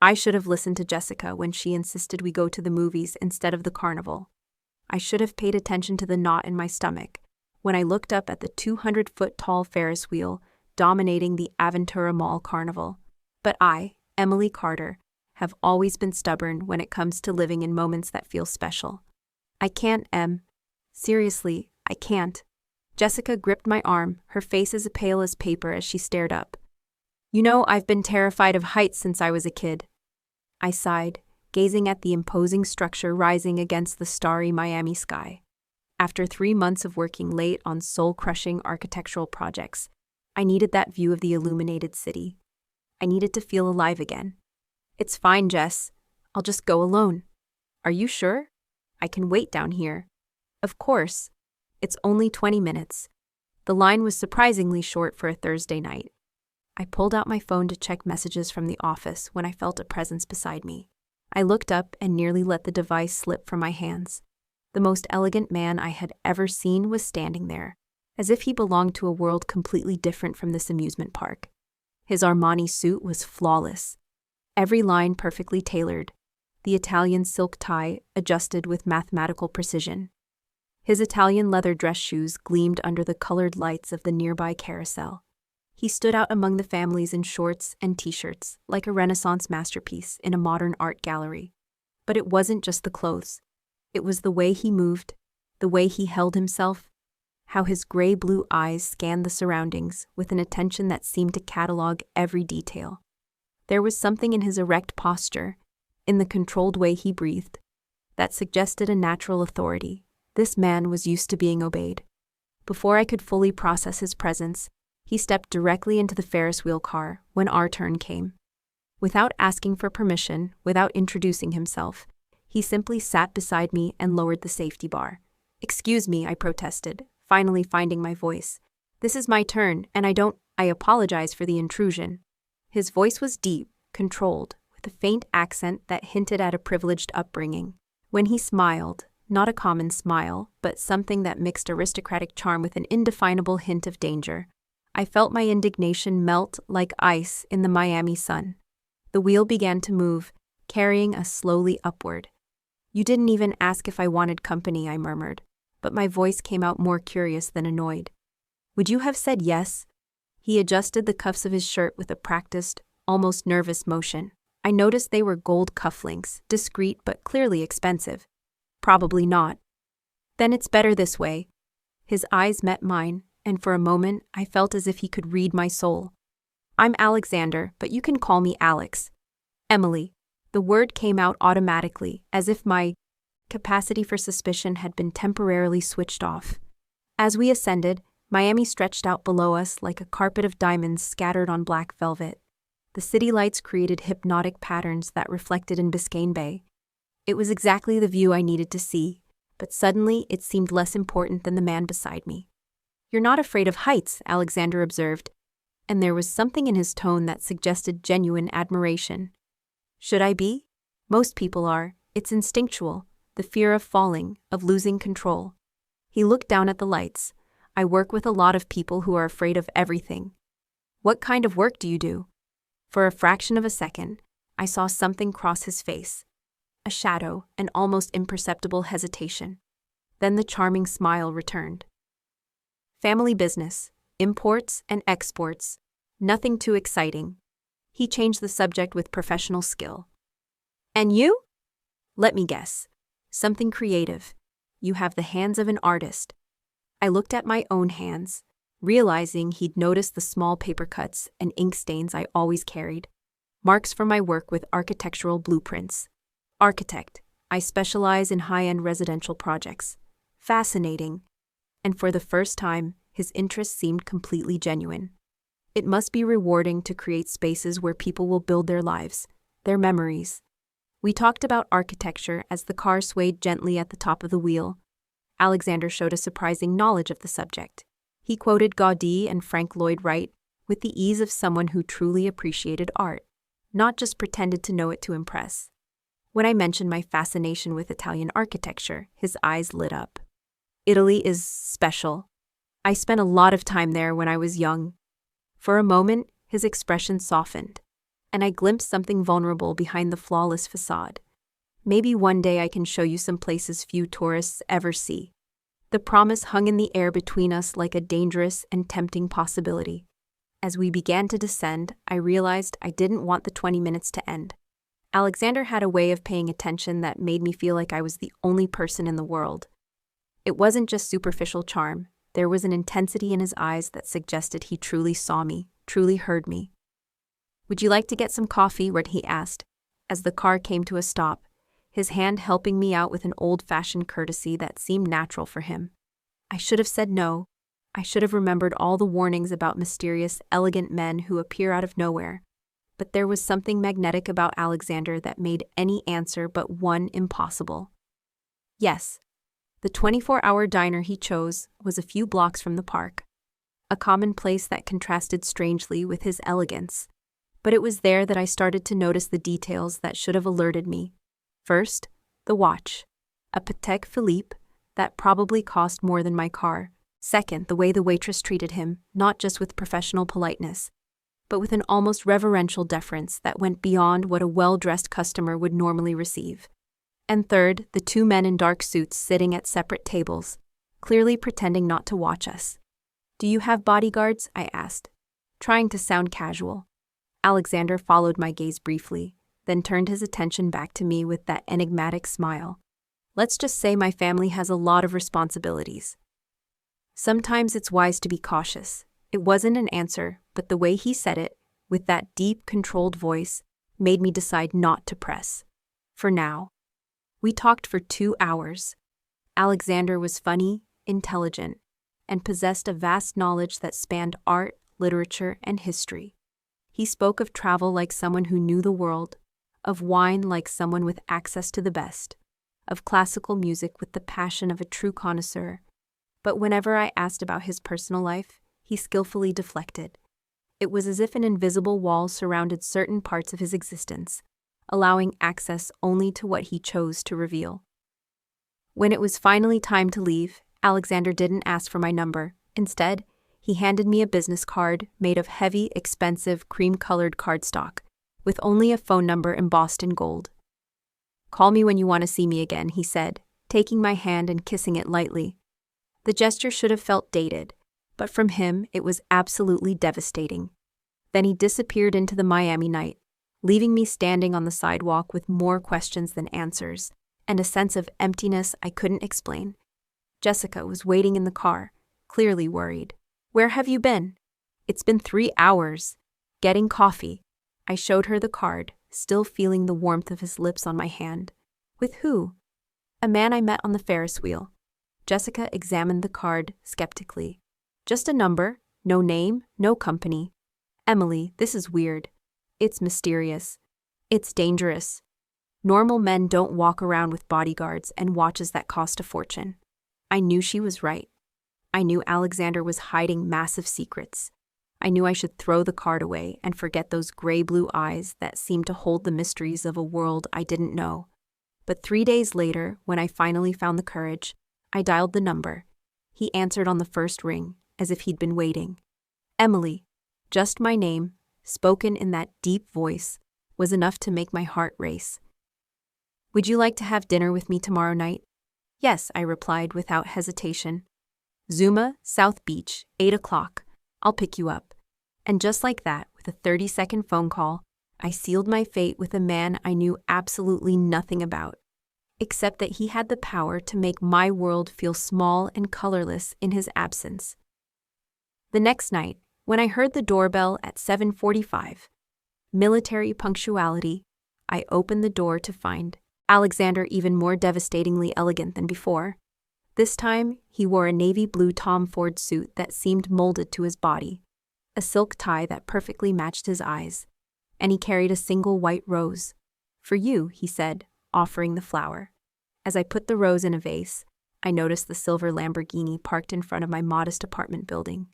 I should have listened to Jessica when she insisted we go to the movies instead of the carnival. I should have paid attention to the knot in my stomach when I looked up at the 200-foot-tall Ferris wheel dominating the Aventura Mall Carnival. But I, Emily Carter, have always been stubborn when it comes to living in moments that feel special. I can't, Em. Seriously, I can't. Jessica gripped my arm, her face as pale as paper as she stared up. You know, I've been terrified of heights since I was a kid. I sighed, gazing at the imposing structure rising against the starry Miami sky. After 3 months of working late on soul-crushing architectural projects, I needed that view of the illuminated city. I needed to feel alive again. It's fine, Jess. I'll just go alone. Are you sure? I can wait down here. Of course. It's only 20 minutes. The line was surprisingly short for a Thursday night. I pulled out my phone to check messages from the office when I felt a presence beside me. I looked up and nearly let the device slip from my hands. The most elegant man I had ever seen was standing there, as if he belonged to a world completely different from this amusement park. His Armani suit was flawless, every line perfectly tailored, the Italian silk tie adjusted with mathematical precision. His Italian leather dress shoes gleamed under the colored lights of the nearby carousel. He stood out among the families in shorts and t-shirts, like a Renaissance masterpiece in a modern art gallery. But it wasn't just the clothes. It was the way he moved, the way he held himself, how his gray-blue eyes scanned the surroundings with an attention that seemed to catalog every detail. There was something in his erect posture, in the controlled way he breathed, that suggested a natural authority. This man was used to being obeyed. Before I could fully process his presence, he stepped directly into the Ferris wheel car when our turn came. Without asking for permission, without introducing himself, he simply sat beside me and lowered the safety bar. "Excuse me," I protested, finally finding my voice. "This is my turn, and I apologize for the intrusion." His voice was deep, controlled, with a faint accent that hinted at a privileged upbringing. When he smiled, not a common smile, but something that mixed aristocratic charm with an indefinable hint of danger, I felt my indignation melt like ice in the Miami sun. The wheel began to move, carrying us slowly upward. "You didn't even ask if I wanted company," I murmured, but my voice came out more curious than annoyed. "Would you have said yes?" He adjusted the cuffs of his shirt with a practiced, almost nervous motion. I noticed they were gold cufflinks, discreet but clearly expensive. "Probably not." "Then it's better this way." His eyes met mine, and for a moment I felt as if he could read my soul. "I'm Alexander, but you can call me Alex." "Emily." The word came out automatically, as if my capacity for suspicion had been temporarily switched off. As we ascended, Miami stretched out below us like a carpet of diamonds scattered on black velvet. The city lights created hypnotic patterns that reflected in Biscayne Bay. It was exactly the view I needed to see, but suddenly it seemed less important than the man beside me. "You're not afraid of heights," Alexander observed, and there was something in his tone that suggested genuine admiration. Should I be? Most people are. It's instinctual, the fear of falling, of losing control. He looked down at the lights. "I work with a lot of people who are afraid of everything." "What kind of work do you do?" For a fraction of a second, I saw something cross his face. A shadow, an almost imperceptible hesitation. Then the charming smile returned. "Family business, imports and exports. Nothing too exciting." He changed the subject with professional skill. "And you?" "Let me guess. Something creative. You have the hands of an artist." I looked at my own hands, realizing he'd noticed the small paper cuts and ink stains I always carried. Marks from my work with architectural blueprints. "Architect. I specialize in high-end residential projects." Fascinating. And for the first time, his interest seemed completely genuine. It must be rewarding to create spaces where people will build their lives, their memories. We talked about architecture as the car swayed gently at the top of the wheel. Alexander showed a surprising knowledge of the subject. He quoted Gaudí and Frank Lloyd Wright with the ease of someone who truly appreciated art, not just pretended to know it to impress. When I mentioned my fascination with Italian architecture, his eyes lit up. "Italy is special. I spent a lot of time there when I was young." For a moment, his expression softened. and I glimpsed something vulnerable behind the flawless facade. Maybe one day I can show you some places few tourists ever see. The promise hung in the air between us like a dangerous and tempting possibility. As we began to descend, I realized I didn't want the 20 minutes to end. Alexander had a way of paying attention that made me feel like I was the only person in the world. It wasn't just superficial charm. There was an intensity in his eyes that suggested he truly saw me, truly heard me. "Would you like to get some coffee?" he asked, as the car came to a stop, his hand helping me out with an old-fashioned courtesy that seemed natural for him. I should have said no. I should have remembered all the warnings about mysterious, elegant men who appear out of nowhere. But there was something magnetic about Alexander that made any answer but one impossible. Yes, the 24-hour diner he chose was a few blocks from the park, a common place that contrasted strangely with his elegance. But it was there that I started to notice the details that should have alerted me. First, the watch, a Patek Philippe that probably cost more than my car. Second, the way the waitress treated him, not just with professional politeness, but with an almost reverential deference that went beyond what a well-dressed customer would normally receive. And third, the two men in dark suits sitting at separate tables, clearly pretending not to watch us. "Do you have bodyguards?" I asked, trying to sound casual. Alexander followed my gaze briefly, then turned his attention back to me with that enigmatic smile. "Let's just say my family has a lot of responsibilities. Sometimes it's wise to be cautious." It wasn't an answer, but the way he said it, with that deep, controlled voice, made me decide not to press. For now. We talked for 2 hours. Alexander was funny, intelligent, and possessed a vast knowledge that spanned art, literature, and history. He spoke of travel like someone who knew the world, of wine like someone with access to the best, of classical music with the passion of a true connoisseur. But whenever I asked about his personal life, he skillfully deflected. It was as if an invisible wall surrounded certain parts of his existence, allowing access only to what he chose to reveal. When it was finally time to leave, Alexander didn't ask for my number. Instead, he handed me a business card made of heavy, expensive, cream-colored cardstock, with only a phone number embossed in gold. "Call me when you want to see me again," he said, taking my hand and kissing it lightly. The gesture should have felt dated, but from him it was absolutely devastating. Then he disappeared into the Miami night, leaving me standing on the sidewalk with more questions than answers, and a sense of emptiness I couldn't explain. Jessica was waiting in the car, clearly worried. "Where have you been?" "It's been 3 hours. Getting coffee." I showed her the card, still feeling the warmth of his lips on my hand. "With who?" "A man I met on the Ferris wheel." Jessica examined the card skeptically. "Just a number, no name, no company." "Emily, this is weird. It's mysterious. It's dangerous. Normal men don't walk around with bodyguards and watches that cost a fortune." I knew she was right. I knew Alexander was hiding massive secrets. I knew I should throw the card away and forget those gray-blue eyes that seemed to hold the mysteries of a world I didn't know. But 3 days later, when I finally found the courage, I dialed the number. He answered on the first ring, as if he'd been waiting. Emily, just my name, spoken in that deep voice, was enough to make my heart race. "Would you like to have dinner with me tomorrow night?" "Yes," I replied without hesitation. "Zuma, South Beach, 8 o'clock. I'll pick you up." And just like that, with a 30-second phone call, I sealed my fate with a man I knew absolutely nothing about, except that he had the power to make my world feel small and colorless in his absence. The next night, when I heard the doorbell at 7:45, military punctuality, I opened the door to find Alexander even more devastatingly elegant than before. This time, he wore a navy blue Tom Ford suit that seemed molded to his body, a silk tie that perfectly matched his eyes, and he carried a single white rose. "For you," he said, offering the flower. As I put the rose in a vase, I noticed the silver Lamborghini parked in front of my modest apartment building.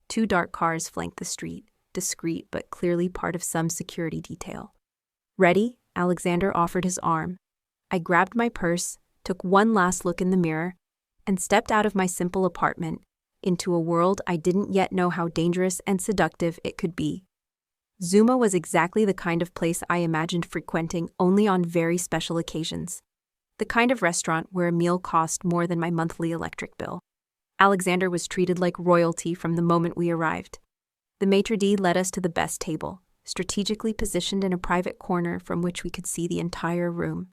2 dark cars flanked the street, discreet but clearly part of some security detail. "Ready?" Alexander offered his arm. I grabbed my purse, took one last look in the mirror, and stepped out of my simple apartment into a world I didn't yet know how dangerous and seductive it could be. Zuma was exactly the kind of place I imagined frequenting only on very special occasions. The kind of restaurant where a meal cost more than my monthly electric bill. Alexander was treated like royalty from the moment we arrived. The maitre d' led us to the best table, strategically positioned in a private corner from which we could see the entire room.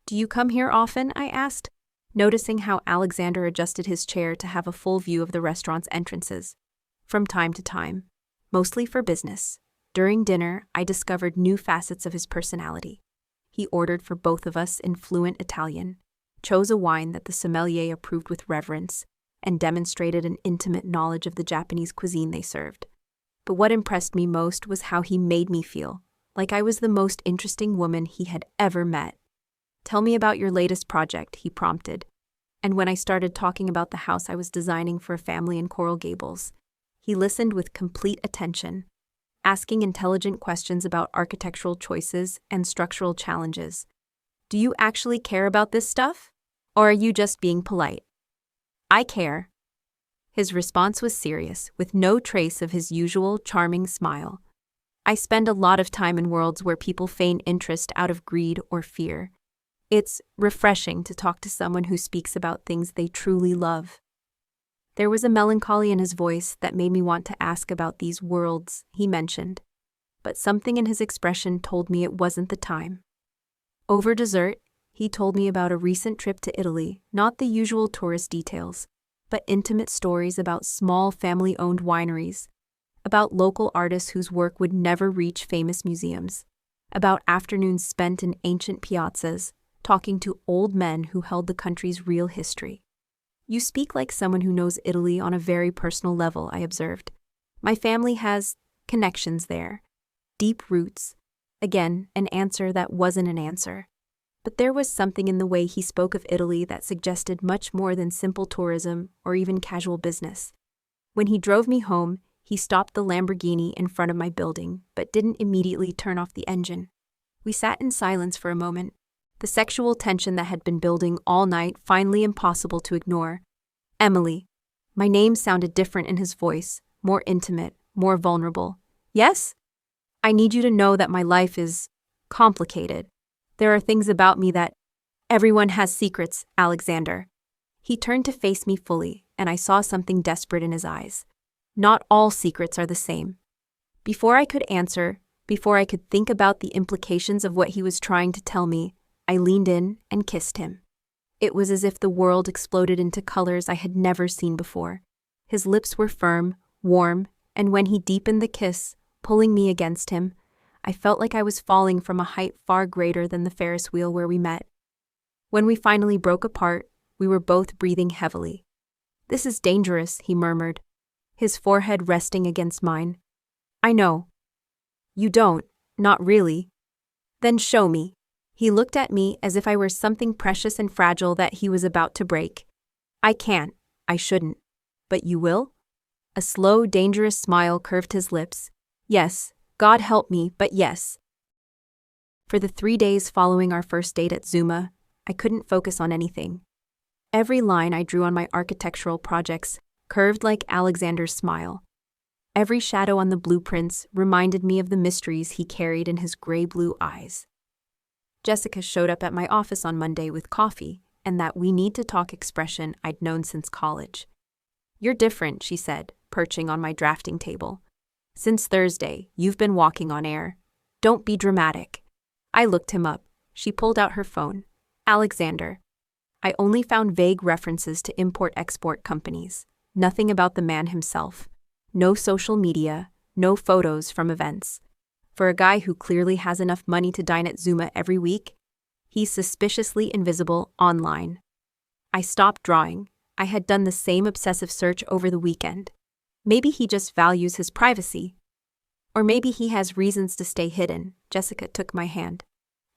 "Do you come here often?" I asked, noticing how Alexander adjusted his chair to have a full view of the restaurant's entrances. "From time to time, mostly for business." During dinner, I discovered new facets of his personality. He ordered for both of us in fluent Italian, chose a wine that the sommelier approved with reverence, and demonstrated an intimate knowledge of the Japanese cuisine they served. But what impressed me most was how he made me feel, like I was the most interesting woman he had ever met. "Tell me about your latest project," he prompted. And when I started talking about the house I was designing for a family in Coral Gables, he listened with complete attention, asking intelligent questions about architectural choices and structural challenges. "Do you actually care about this stuff? Or are you just being polite?" "I care." His response was serious, with no trace of his usual charming smile. I spend a lot of time in worlds where people feign interest out of greed or fear. It's refreshing to talk to someone who speaks about things they truly love. There was a melancholy in his voice that made me want to ask about these worlds he mentioned, but something in his expression told me it wasn't the time. Over dessert, he told me about a recent trip to Italy, not the usual tourist details, but intimate stories about small family-owned wineries, about local artists whose work would never reach famous museums, about afternoons spent in ancient piazzas, talking to old men who held the country's real history. "You speak like someone who knows Italy on a very personal level," I observed. "My family has connections there. Deep roots." Again, an answer that wasn't an answer. But there was something in the way he spoke of Italy that suggested much more than simple tourism or even casual business. When he drove me home, he stopped the Lamborghini in front of my building, but didn't immediately turn off the engine. We sat in silence for a moment, the sexual tension that had been building all night finally impossible to ignore. "Emily." My name sounded different in his voice, more intimate, more vulnerable. "Yes? I need you to know that my life is complicated. There are things about me that everyone has secrets, Alexander." He turned to face me fully, and I saw something desperate in his eyes. Not all secrets are the same. Before I could answer, before I could think about the implications of what he was trying to tell me, I leaned in and kissed him. It was as if the world exploded into colors I had never seen before. His lips were firm, warm, and when he deepened the kiss, pulling me against him, I felt like I was falling from a height far greater than the Ferris wheel where we met. When we finally broke apart, we were both breathing heavily. "This is dangerous," he murmured, his forehead resting against mine. "I know." "You don't, not really." "Then show me." He looked at me as if I were something precious and fragile that he was about to break. "I can't. I shouldn't. But you will?" A slow, dangerous smile curved his lips. "Yes, God help me, but yes." For the 3 days following our first date at Zuma, I couldn't focus on anything. Every line I drew on my architectural projects curved like Alexander's smile. Every shadow on the blueprints reminded me of the mysteries he carried in his gray-blue eyes. Jessica showed up at my office on Monday with coffee and that "we need to talk" expression I'd known since college. "You're different," she said, perching on my drafting table. "Since Thursday, you've been walking on air. Don't be dramatic." I looked him up. She pulled out her phone. "Alexander." I only found vague references to import-export companies. Nothing about the man himself. No social media, no photos from events. For a guy who clearly has enough money to dine at Zuma every week, he's suspiciously invisible online. I stopped drawing. I had done the same obsessive search over the weekend. Maybe he just values his privacy. Or maybe he has reasons to stay hidden. Jessica took my hand.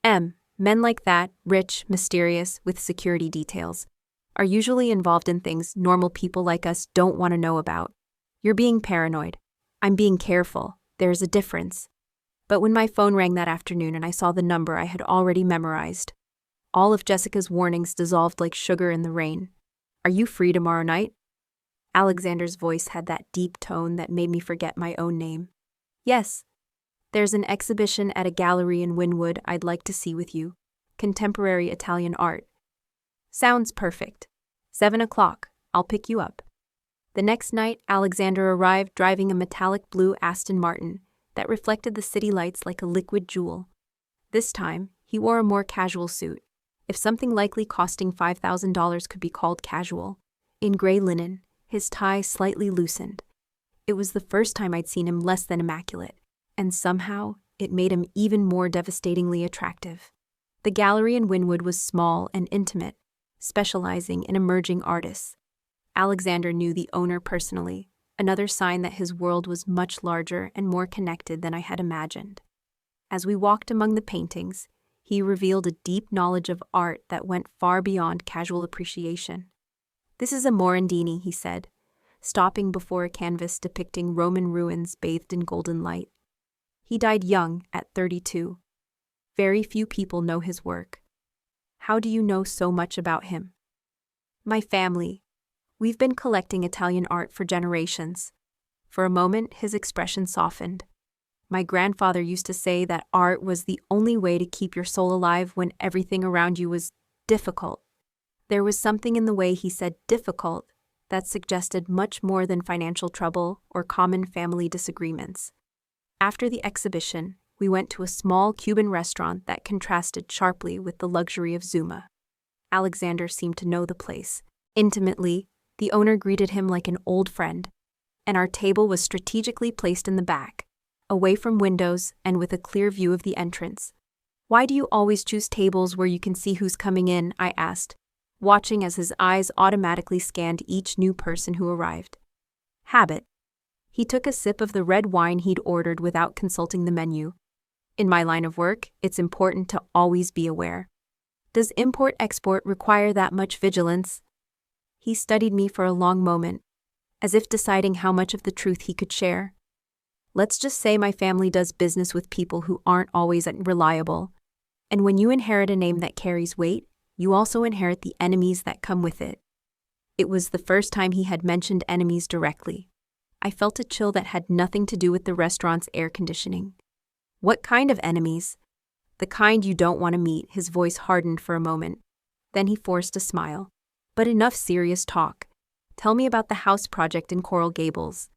Men like that, rich, mysterious, with security details, are usually involved in things normal people like us don't want to know about. You're being paranoid. I'm being careful. There's a difference. But when my phone rang that afternoon and I saw the number I had already memorized, all of Jessica's warnings dissolved like sugar in the rain. "Are you free tomorrow night?" Alexander's voice had that deep tone that made me forget my own name. "Yes." There's an exhibition at a gallery in Wynwood I'd like to see with you. Contemporary Italian art. Sounds perfect. 7 o'clock. I'll pick you up. The next night, Alexander arrived driving a metallic blue Aston Martin that reflected the city lights like a liquid jewel. This time, he wore a more casual suit, if something likely costing $5,000 could be called casual. In gray linen, his tie slightly loosened. It was the first time I'd seen him less than immaculate, and somehow it made him even more devastatingly attractive. The gallery in Wynwood was small and intimate, specializing in emerging artists. Alexander knew the owner personally, another sign that his world was much larger and more connected than I had imagined. As we walked among the paintings, he revealed a deep knowledge of art that went far beyond casual appreciation. "This is a Morandini," he said, stopping before a canvas depicting Roman ruins bathed in golden light. He died young, at 32. Very few people know his work. "How do you know so much about him?" "My family. We've been collecting Italian art for generations." For a moment, his expression softened. "My grandfather used to say that art was the only way to keep your soul alive when everything around you was difficult." There was something in the way he said difficult that suggested much more than financial trouble or common family disagreements. After the exhibition, we went to a small Cuban restaurant that contrasted sharply with the luxury of Zuma. Alexander seemed to know the place. Intimately, the owner greeted him like an old friend, and our table was strategically placed in the back, away from windows and with a clear view of the entrance. "Why do you always choose tables where you can see who's coming in?" I asked, watching as his eyes automatically scanned each new person who arrived. "Habit." He took a sip of the red wine he'd ordered without consulting the menu. "In my line of work, it's important to always be aware." "Does import-export require that much vigilance?" He studied me for a long moment, as if deciding how much of the truth he could share. "Let's just say my family does business with people who aren't always reliable. And when you inherit a name that carries weight, you also inherit the enemies that come with it." It was the first time he had mentioned enemies directly. I felt a chill that had nothing to do with the restaurant's air conditioning. "What kind of enemies?" "The kind you don't want to meet." His voice hardened for a moment. Then he forced a smile. "But enough serious talk. Tell me about the house project in Coral Gables."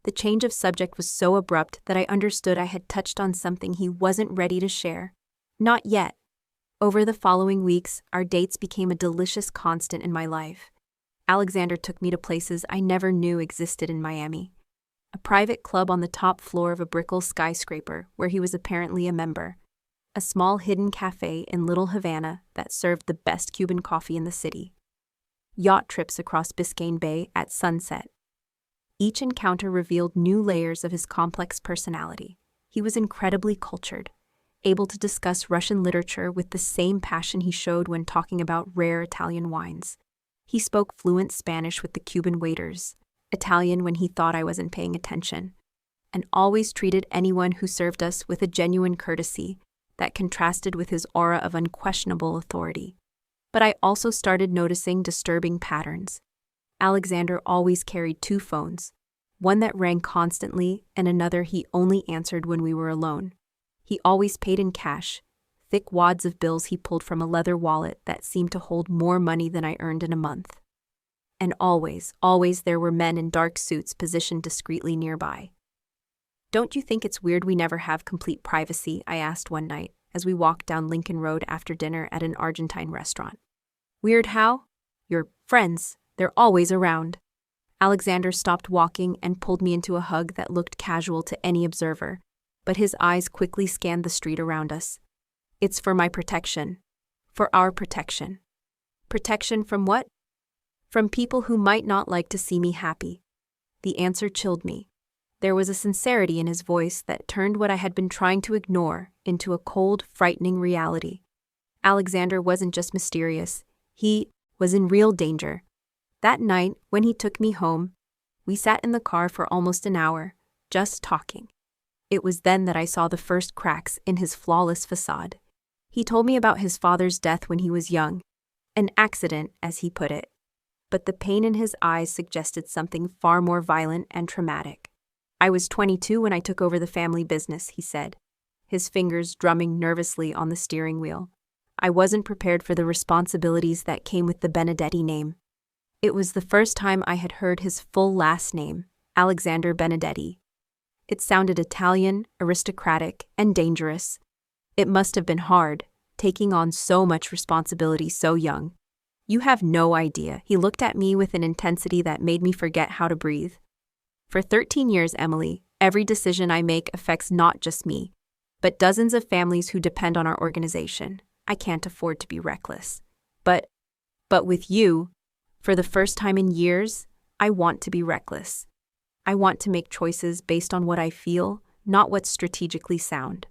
The change of subject was so abrupt that I understood I had touched on something he wasn't ready to share. Not yet. Over the following weeks, our dates became a delicious constant in my life. Alexander took me to places I never knew existed in Miami. A private club on the top floor of a brickle skyscraper where he was apparently a member. A small hidden cafe in Little Havana that served the best Cuban coffee in the city. Yacht trips across Biscayne Bay at sunset. Each encounter revealed new layers of his complex personality. He was incredibly cultured, able to discuss Russian literature with the same passion he showed when talking about rare Italian wines. He spoke fluent Spanish with the Cuban waiters, Italian when he thought I wasn't paying attention, and always treated anyone who served us with a genuine courtesy that contrasted with his aura of unquestionable authority. But I also started noticing disturbing patterns. Alexander always carried 2 phones, one that rang constantly and another he only answered when we were alone. He always paid in cash, thick wads of bills he pulled from a leather wallet that seemed to hold more money than I earned in a month. And always there were men in dark suits positioned discreetly nearby. "Don't you think it's weird we never have complete privacy?" I asked one night as we walked down Lincoln Road after dinner at an Argentine restaurant. "Weird how? Your friends, they're always around." Alexander stopped walking and pulled me into a hug that looked casual to any observer, but his eyes quickly scanned the street around us. "It's for my protection. For our protection." "Protection from what?" "From people who might not like to see me happy." The answer chilled me. There was a sincerity in his voice that turned what I had been trying to ignore into a cold, frightening reality. Alexander wasn't just mysterious. He was in real danger. That night, when he took me home, we sat in the car for almost an hour, just talking. It was then that I saw the first cracks in his flawless facade. He told me about his father's death when he was young, an accident, as he put it. But the pain in his eyes suggested something far more violent and traumatic. "I was 22 when I took over the family business," he said. his fingers drumming nervously on the steering wheel. I wasn't prepared for the responsibilities that came with the Benedetti name. It was the first time I had heard his full last name, Alexander Benedetti. It sounded Italian, aristocratic, and dangerous. It must have been hard, taking on so much responsibility so young. You have no idea. He looked at me with an intensity that made me forget how to breathe. For 13 years, Emily, every decision I make affects not just me, but dozens of families who depend on our organization. I can't afford to be reckless. But with you, for the first time in years, I want to be reckless. I want to make choices based on what I feel, not what's strategically sound.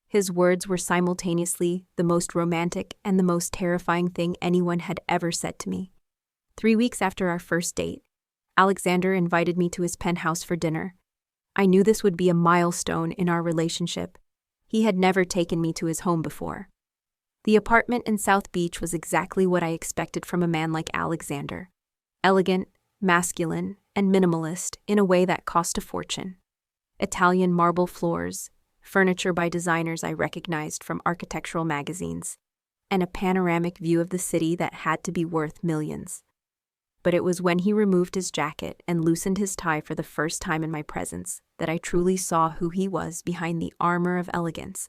His words were simultaneously the most romantic and the most terrifying thing anyone had ever said to me. 3 weeks after our first date, Alexander invited me to his penthouse for dinner. I knew this would be a milestone in our relationship. He had never taken me to his home before. The apartment in South Beach was exactly what I expected from a man like Alexander. Elegant, masculine, and minimalist in a way that cost a fortune. Italian marble floors, furniture by designers I recognized from architectural magazines, and a panoramic view of the city that had to be worth millions. But it was when he removed his jacket and loosened his tie for the first time in my presence that I truly saw who he was behind the armor of elegance.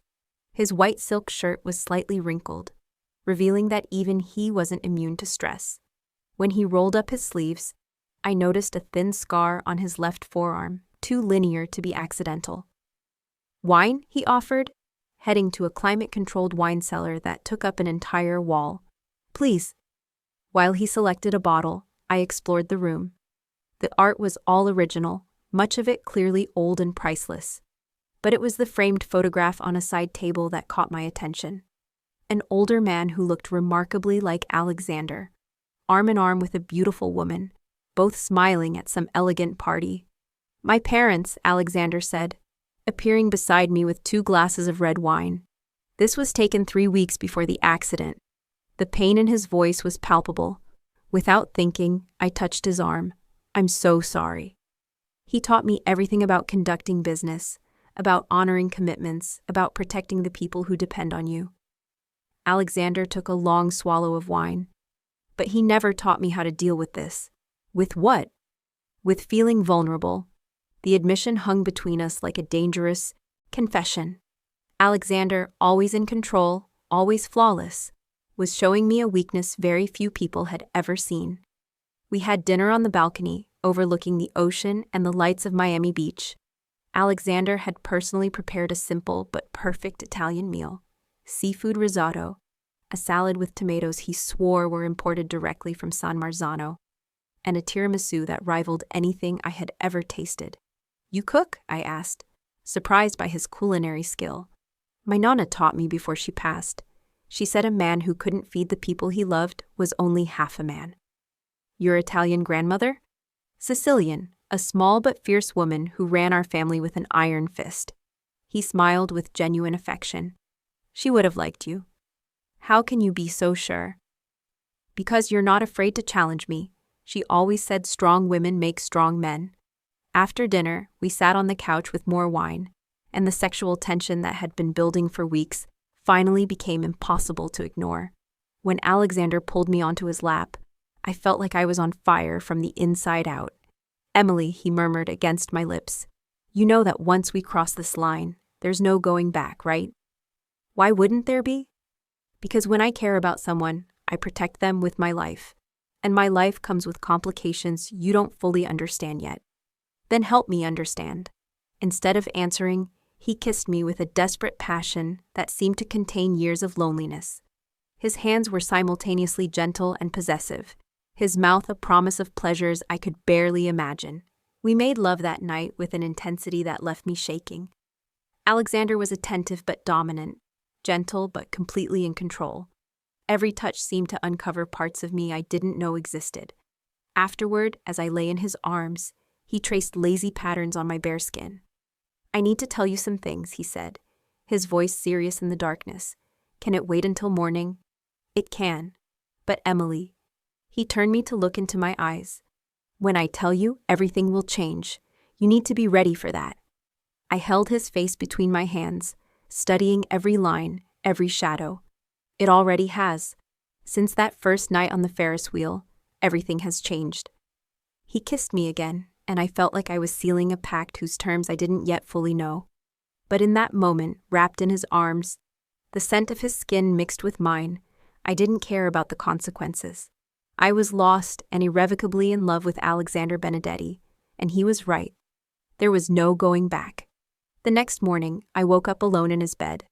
His white silk shirt was slightly wrinkled, revealing that even he wasn't immune to stress. When he rolled up his sleeves, I noticed a thin scar on his left forearm, too linear to be accidental. "Wine?" he offered, heading to a climate-controlled wine cellar that took up an entire wall. "Please." While he selected a bottle, I explored the room. The art was all original, much of it clearly old and priceless. But it was the framed photograph on a side table that caught my attention. An older man who looked remarkably like Alexander, arm in arm with a beautiful woman, both smiling at some elegant party. "My parents," Alexander said, appearing beside me with 2 glasses of red wine. This was taken 3 weeks before the accident. The pain in his voice was palpable. Without thinking, I touched his arm. "I'm so sorry." He taught me everything about conducting business, about honoring commitments, about protecting the people who depend on you. Alexander took a long swallow of wine. But he never taught me how to deal with this. With what? With feeling vulnerable. The admission hung between us like a dangerous confession. Alexander, always in control, always flawless, was showing me a weakness very few people had ever seen. We had dinner on the balcony, overlooking the ocean and the lights of Miami Beach. Alexander had personally prepared a simple but perfect Italian meal: seafood risotto, a salad with tomatoes he swore were imported directly from San Marzano, and a tiramisu that rivaled anything I had ever tasted. "You cook?" I asked, surprised by his culinary skill. "My nonna taught me before she passed. She said a man who couldn't feed the people he loved was only half a man." "Your Italian grandmother?" "Sicilian, a small but fierce woman who ran our family with an iron fist." He smiled with genuine affection. "She would have liked you." "How can you be so sure?" "Because you're not afraid to challenge me. She always said strong women make strong men." After dinner, we sat on the couch with more wine, and the sexual tension that had been building for weeks finally became impossible to ignore. When Alexander pulled me onto his lap, I felt like I was on fire from the inside out. "Emily," he murmured against my lips, "you know that once we cross this line, there's no going back, right?" "Why wouldn't there be?" "Because when I care about someone, I protect them with my life. And my life comes with complications you don't fully understand yet." "Then help me understand." Instead of answering, he kissed me with a desperate passion that seemed to contain years of loneliness. His hands were simultaneously gentle and possessive, his mouth a promise of pleasures I could barely imagine. We made love that night with an intensity that left me shaking. Alexander was attentive but dominant, gentle but completely in control. Every touch seemed to uncover parts of me I didn't know existed. Afterward, as I lay in his arms, he traced lazy patterns on my bare skin. "I need to tell you some things," he said, his voice serious in the darkness. "Can it wait until morning?" "It can. But Emily," he turned me to look into my eyes, "when I tell you, everything will change. You need to be ready for that." I held his face between my hands, studying every line, every shadow. It already has. Since that first night on the Ferris wheel, everything has changed. He kissed me again, and I felt like I was sealing a pact whose terms I didn't yet fully know. But in that moment, wrapped in his arms, the scent of his skin mixed with mine, I didn't care about the consequences. I was lost and irrevocably in love with Alexander Benedetti, and he was right. There was no going back. The next morning, I woke up alone in his bed,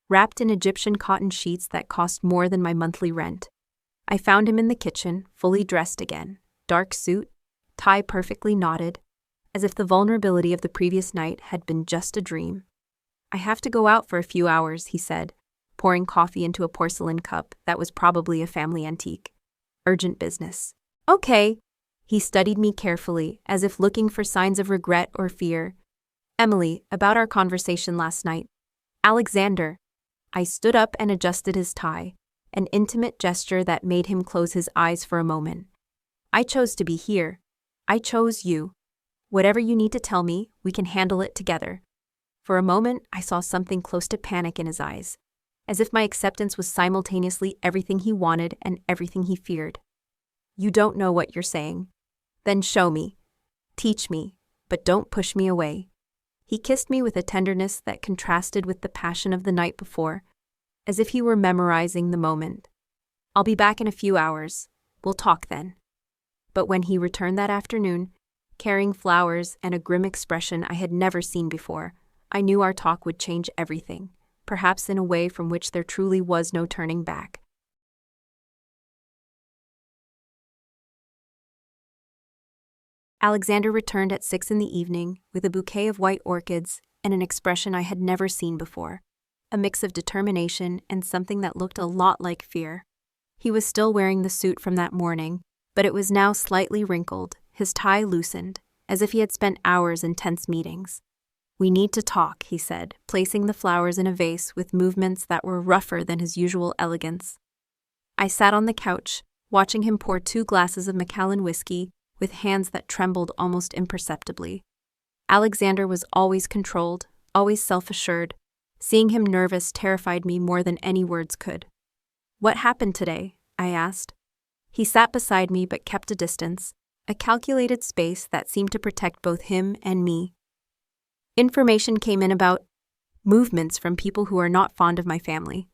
wrapped in Egyptian cotton sheets that cost more than my monthly rent. I found him in the kitchen, fully dressed again, dark suit, tie perfectly knotted, as if the vulnerability of the previous night had been just a dream. "I have to go out for a few hours," he said, pouring coffee into a porcelain cup that was probably a family antique. "Urgent business." "Okay." He studied me carefully, as if looking for signs of regret or fear. "Emily, about our conversation last night." "Alexander." I stood up and adjusted his tie, an intimate gesture that made him close his eyes for a moment. "I chose to be here. I chose you. Whatever you need to tell me, we can handle it together." For a moment, I saw something close to panic in his eyes, as if my acceptance was simultaneously everything he wanted and everything he feared. "You don't know what you're saying. Then show me. Teach me, but don't push me away." He kissed me with a tenderness that contrasted with the passion of the night before, as if he were memorizing the moment. "I'll be back in a few hours. We'll talk then." But when he returned that afternoon, carrying flowers and a grim expression I had never seen before, I knew our talk would change everything, perhaps in a way from which there truly was no turning back. Alexander returned at 6 in the evening with a bouquet of white orchids and an expression I had never seen before, a mix of determination and something that looked a lot like fear. He was still wearing the suit from that morning, but it was now slightly wrinkled, his tie loosened, as if he had spent hours in tense meetings. "We need to talk," he said, placing the flowers in a vase with movements that were rougher than his usual elegance. I sat on the couch, watching him pour 2 glasses of Macallan whiskey with hands that trembled almost imperceptibly. Alexander was always controlled, always self-assured. Seeing him nervous terrified me more than any words could. "What happened today?" I asked. He sat beside me but kept a distance, a calculated space that seemed to protect both him and me. "Information came in about movements from people who are not fond of my family."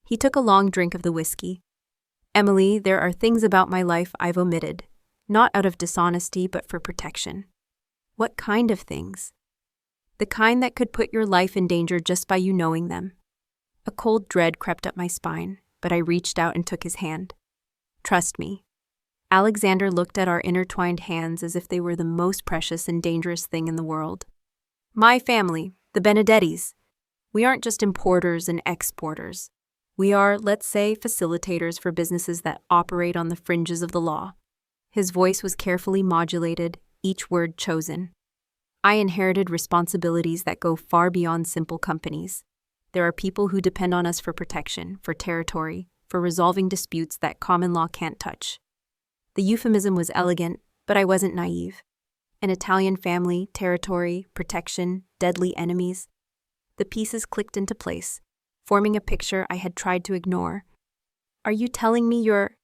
He took a long drink of the whiskey. "Emily, there are things about my life I've omitted, not out of dishonesty but for protection." "What kind of things?" "The kind that could put your life in danger just by you knowing them." A cold dread crept up my spine, but I reached out and took his hand. "Trust me." Alexander looked at our intertwined hands as if they were the most precious and dangerous thing in the world. "My family, the Benedettis. We aren't just importers and exporters. We are, let's say, facilitators for businesses that operate on the fringes of the law." His voice was carefully modulated, each word chosen. "I inherited responsibilities that go far beyond simple companies. There are people who depend on us for protection, for territory, for resolving disputes that common law can't touch." The euphemism was elegant, but I wasn't naive. An Italian family, territory, protection, deadly enemies. The pieces clicked into place, forming a picture I had tried to ignore. "Are you telling me you're—"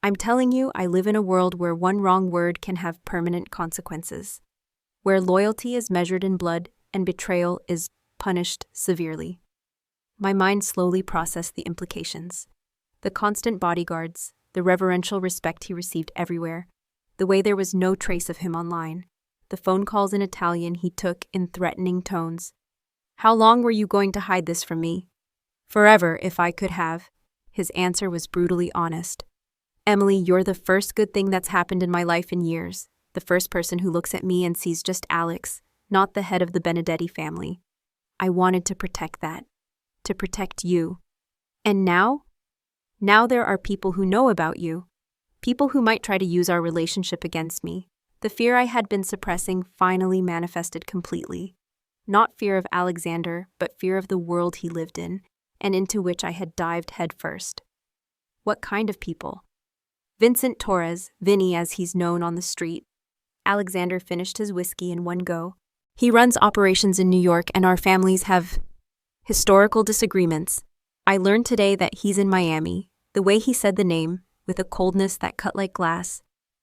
"I'm telling you I live in a world where one wrong word can have permanent consequences, where loyalty is measured in blood and betrayal is punished severely." My mind slowly processed the implications. The constant bodyguards, the reverential respect he received everywhere, the way there was no trace of him online, the phone calls in Italian he took in threatening tones. "How long were you going to hide this from me?" "Forever, if I could have." His answer was brutally honest. "Emily, you're the first good thing that's happened in my life in years, the first person who looks at me and sees just Alex, not the head of the Benedetti family. I wanted to protect that, to protect you. And now? Now there are people who know about you, people who might try to use our relationship against me." The fear I had been suppressing finally manifested completely. Not fear of Alexander, but fear of the world he lived in, and into which I had dived headfirst. "What kind of people?" "Vincent Torres, Vinny as he's known on the street." Alexander finished his whiskey in one go. "He runs operations in New York and our families have—" Historical disagreements. I learned today that he's in Miami. The way he said the name, with a coldness that cut like glass,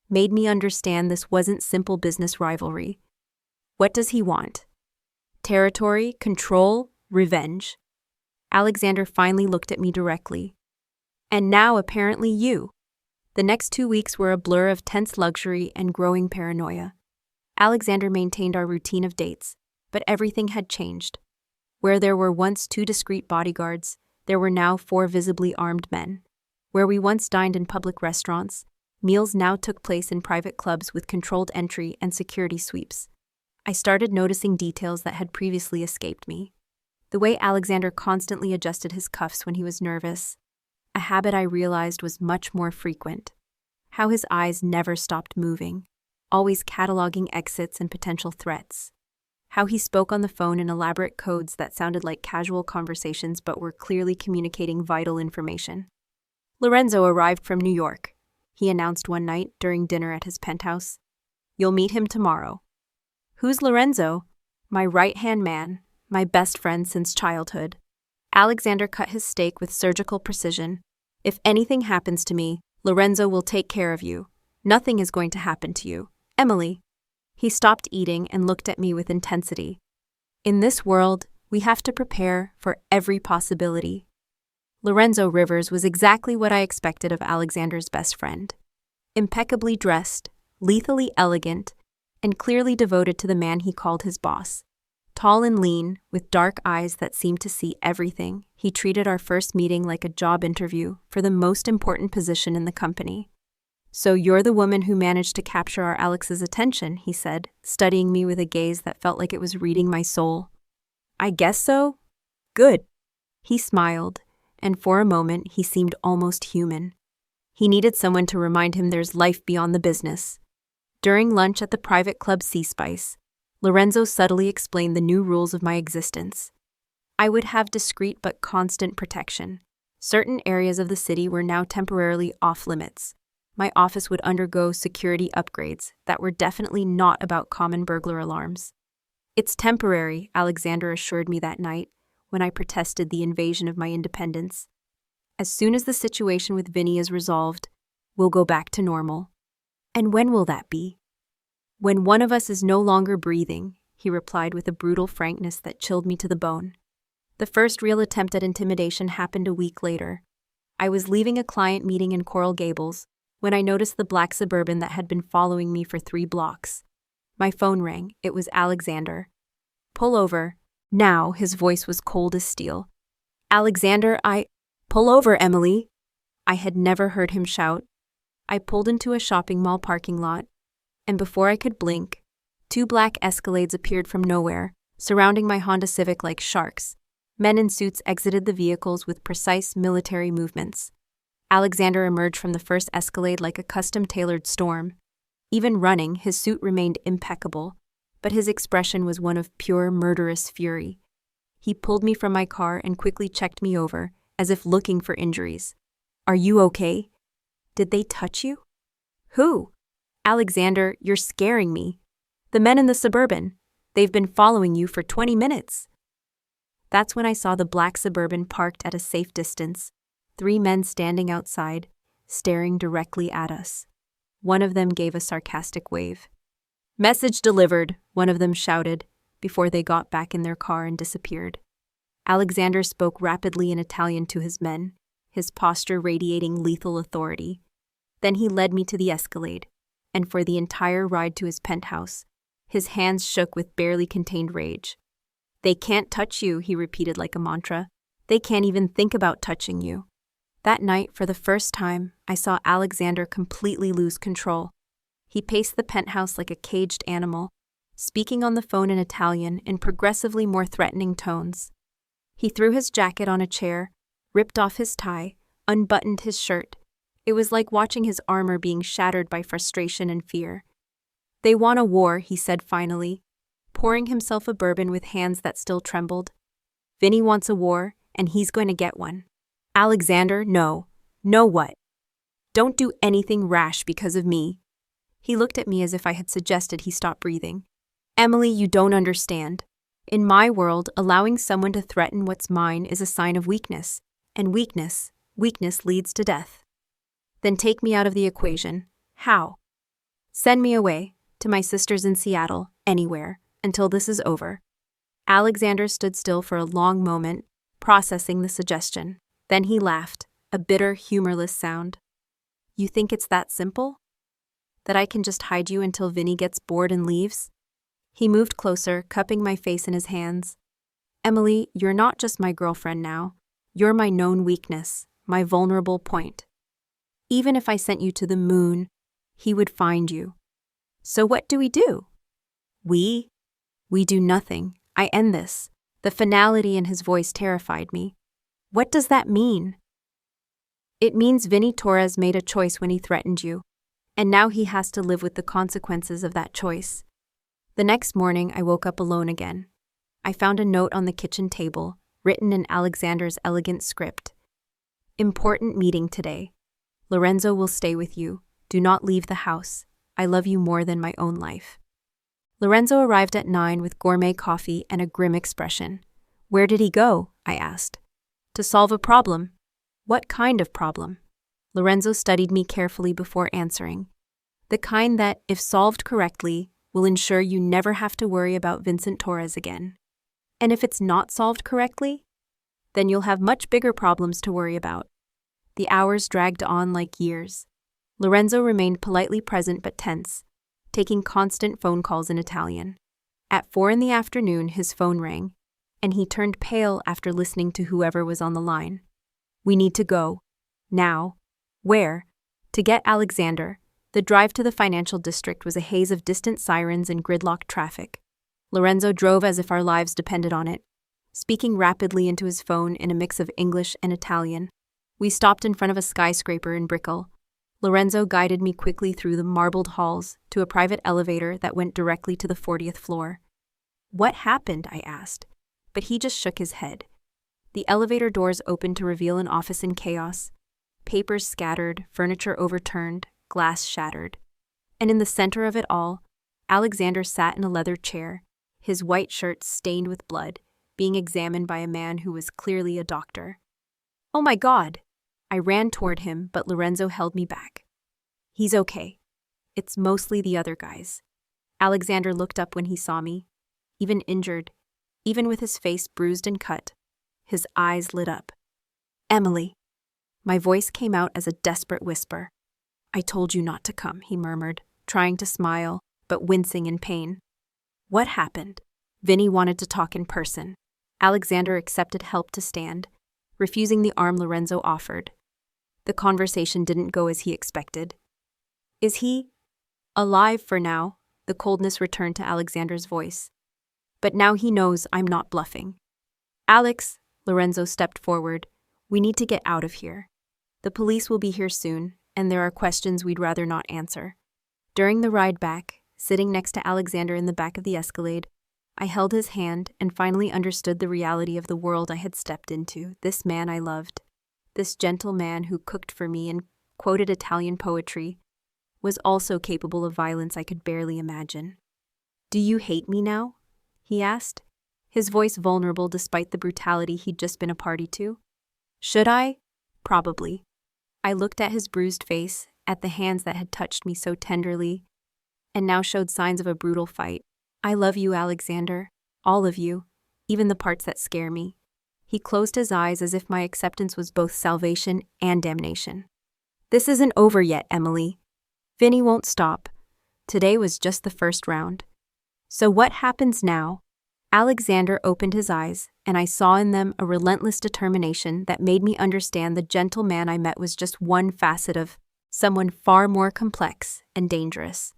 made me understand this wasn't simple business rivalry. What does he want? Territory, control, revenge. Alexander finally looked at me directly. And now apparently you. The next 2 weeks were a blur of tense luxury and growing paranoia. Alexander maintained our routine of dates, but everything had changed. Where there were once 2 discreet bodyguards, there were now 4 visibly armed men. Where we once dined in public restaurants, meals now took place in private clubs with controlled entry and security sweeps. I started noticing details that had previously escaped me. The way Alexander constantly adjusted his cuffs when he was nervous, a habit I realized was much more frequent. How his eyes never stopped moving, always cataloging exits and potential threats. How he spoke on the phone in elaborate codes that sounded like casual conversations but were clearly communicating vital information. Lorenzo arrived from New York, he announced one night during dinner at his penthouse. You'll meet him tomorrow. Who's Lorenzo? My right-hand man, my best friend since childhood. Alexander cut his steak with surgical precision. If anything happens to me, Lorenzo will take care of you. Nothing is going to happen to you. Emily. He stopped eating and looked at me with intensity. In this world, we have to prepare for every possibility. Lorenzo Rivers was exactly what I expected of Alexander's best friend. Impeccably dressed, lethally elegant, and clearly devoted to the man he called his boss. Tall and lean, with dark eyes that seemed to see everything, he treated our first meeting like a job interview for the most important position in the company. So you're the woman who managed to capture our Alex's attention, he said, studying me with a gaze that felt like it was reading my soul. I guess so. Good. He smiled, and for a moment he seemed almost human. He needed someone to remind him there's life beyond the business. During lunch at the private club Sea Spice, Lorenzo subtly explained the new rules of my existence. I would have discreet but constant protection. Certain areas of the city were now temporarily off-limits. My office would undergo security upgrades that were definitely not about common burglar alarms. It's temporary, Alexander assured me that night, when I protested the invasion of my independence. As soon as the situation with Vinny is resolved, we'll go back to normal. And when will that be? When one of us is no longer breathing, he replied with a brutal frankness that chilled me to the bone. The first real attempt at intimidation happened a week later. I was leaving a client meeting in Coral Gables when I noticed the black Suburban that had been following me for 3 blocks. My phone rang. It was Alexander. Pull over. Now, his voice was cold as steel. Alexander, Pull over, Emily. I had never heard him shout. I pulled into a shopping mall parking lot, and before I could blink, 2 black Escalades appeared from nowhere, surrounding my Honda Civic like sharks. Men in suits exited the vehicles with precise military movements. Alexander emerged from the first Escalade like a custom-tailored storm. Even running, his suit remained impeccable, but his expression was one of pure murderous fury. He pulled me from my car and quickly checked me over, as if looking for injuries. Are you okay? Did they touch you? Who? Alexander, you're scaring me. The men in the Suburban. They've been following you for 20 minutes. That's when I saw the black Suburban parked at a safe distance, 3 men standing outside, staring directly at us. One of them gave a sarcastic wave. Message delivered, one of them shouted, before they got back in their car and disappeared. Alexander spoke rapidly in Italian to his men, his posture radiating lethal authority. Then he led me to the Escalade, and for the entire ride to his penthouse, his hands shook with barely contained rage. They can't touch you, he repeated like a mantra. They can't even think about touching you. That night, for the first time, I saw Alexander completely lose control. He paced the penthouse like a caged animal, speaking on the phone in Italian in progressively more threatening tones. He threw his jacket on a chair, ripped off his tie, unbuttoned his shirt. It was like watching his armor being shattered by frustration and fear. They want a war, he said finally, pouring himself a bourbon with hands that still trembled. Vinny wants a war, and he's going to get one. Alexander, no. No what? Don't do anything rash because of me. He looked at me as if I had suggested he stop breathing. Emily, you don't understand. In my world, allowing someone to threaten what's mine is a sign of weakness, and weakness leads to death. Then take me out of the equation. How? Send me away, to my sisters in Seattle, anywhere, until this is over. Alexander stood still for a long moment, processing the suggestion. Then he laughed, a bitter, humorless sound. You think it's that simple? That I can just hide you until Vinny gets bored and leaves? He moved closer, cupping my face in his hands. Emily, you're not just my girlfriend now. You're my known weakness, my vulnerable point. Even if I sent you to the moon, he would find you. So what do? We do nothing. I end this. The finality in his voice terrified me. What does that mean? It means Vinny Torres made a choice when he threatened you, and now he has to live with the consequences of that choice. The next morning, I woke up alone again. I found a note on the kitchen table, written in Alexander's elegant script. Important meeting today. Lorenzo will stay with you. Do not leave the house. I love you more than my own life. Lorenzo arrived at 9 with gourmet coffee and a grim expression. Where did he go? I asked. To solve a problem. What kind of problem? Lorenzo studied me carefully before answering. The kind that, if solved correctly, will ensure you never have to worry about Vincent Torres again. And if it's not solved correctly, then you'll have much bigger problems to worry about. The hours dragged on like years. Lorenzo remained politely present but tense, taking constant phone calls in Italian. At 4 in the afternoon, his phone rang, and he turned pale after listening to whoever was on the line. We need to go. Now. Where? To get Alexander. The drive to the financial district was a haze of distant sirens and gridlocked traffic. Lorenzo drove as if our lives depended on it, speaking rapidly into his phone in a mix of English and Italian. We stopped in front of a skyscraper in Brickell. Lorenzo guided me quickly through the marbled halls to a private elevator that went directly to the 40th floor. What happened? I asked, but he just shook his head. The elevator doors opened to reveal an office in chaos. Papers scattered, furniture overturned, glass shattered. And in the center of it all, Alexander sat in a leather chair, his white shirt stained with blood, being examined by a man who was clearly a doctor. Oh my God! I ran toward him, but Lorenzo held me back. He's okay. It's mostly the other guys. Alexander looked up when he saw me. Even injured, even with his face bruised and cut, his eyes lit up. Emily. My voice came out as a desperate whisper. I told you not to come, he murmured, trying to smile, but wincing in pain. What happened? Vinny wanted to talk in person. Alexander accepted help to stand, refusing the arm Lorenzo offered. The conversation didn't go as he expected. Is he alive for now? The coldness returned to Alexander's voice. But now he knows I'm not bluffing. Alex, Lorenzo stepped forward. We need to get out of here. The police will be here soon, and there are questions we'd rather not answer. During the ride back, sitting next to Alexander in the back of the Escalade, I held his hand and finally understood the reality of the world I had stepped into. This man I loved, this gentle man who cooked for me and quoted Italian poetry, was also capable of violence I could barely imagine. Do you hate me now? He asked, his voice vulnerable despite the brutality he'd just been a party to. Should I? Probably. I looked at his bruised face, at the hands that had touched me so tenderly, and now showed signs of a brutal fight. I love you, Alexander. All of you, even the parts that scare me. He closed his eyes as if my acceptance was both salvation and damnation. This isn't over yet, Emily. Vinny won't stop. Today was just the first round. So what happens now? Alexander opened his eyes, and I saw in them a relentless determination that made me understand the gentle man I met was just one facet of someone far more complex and dangerous.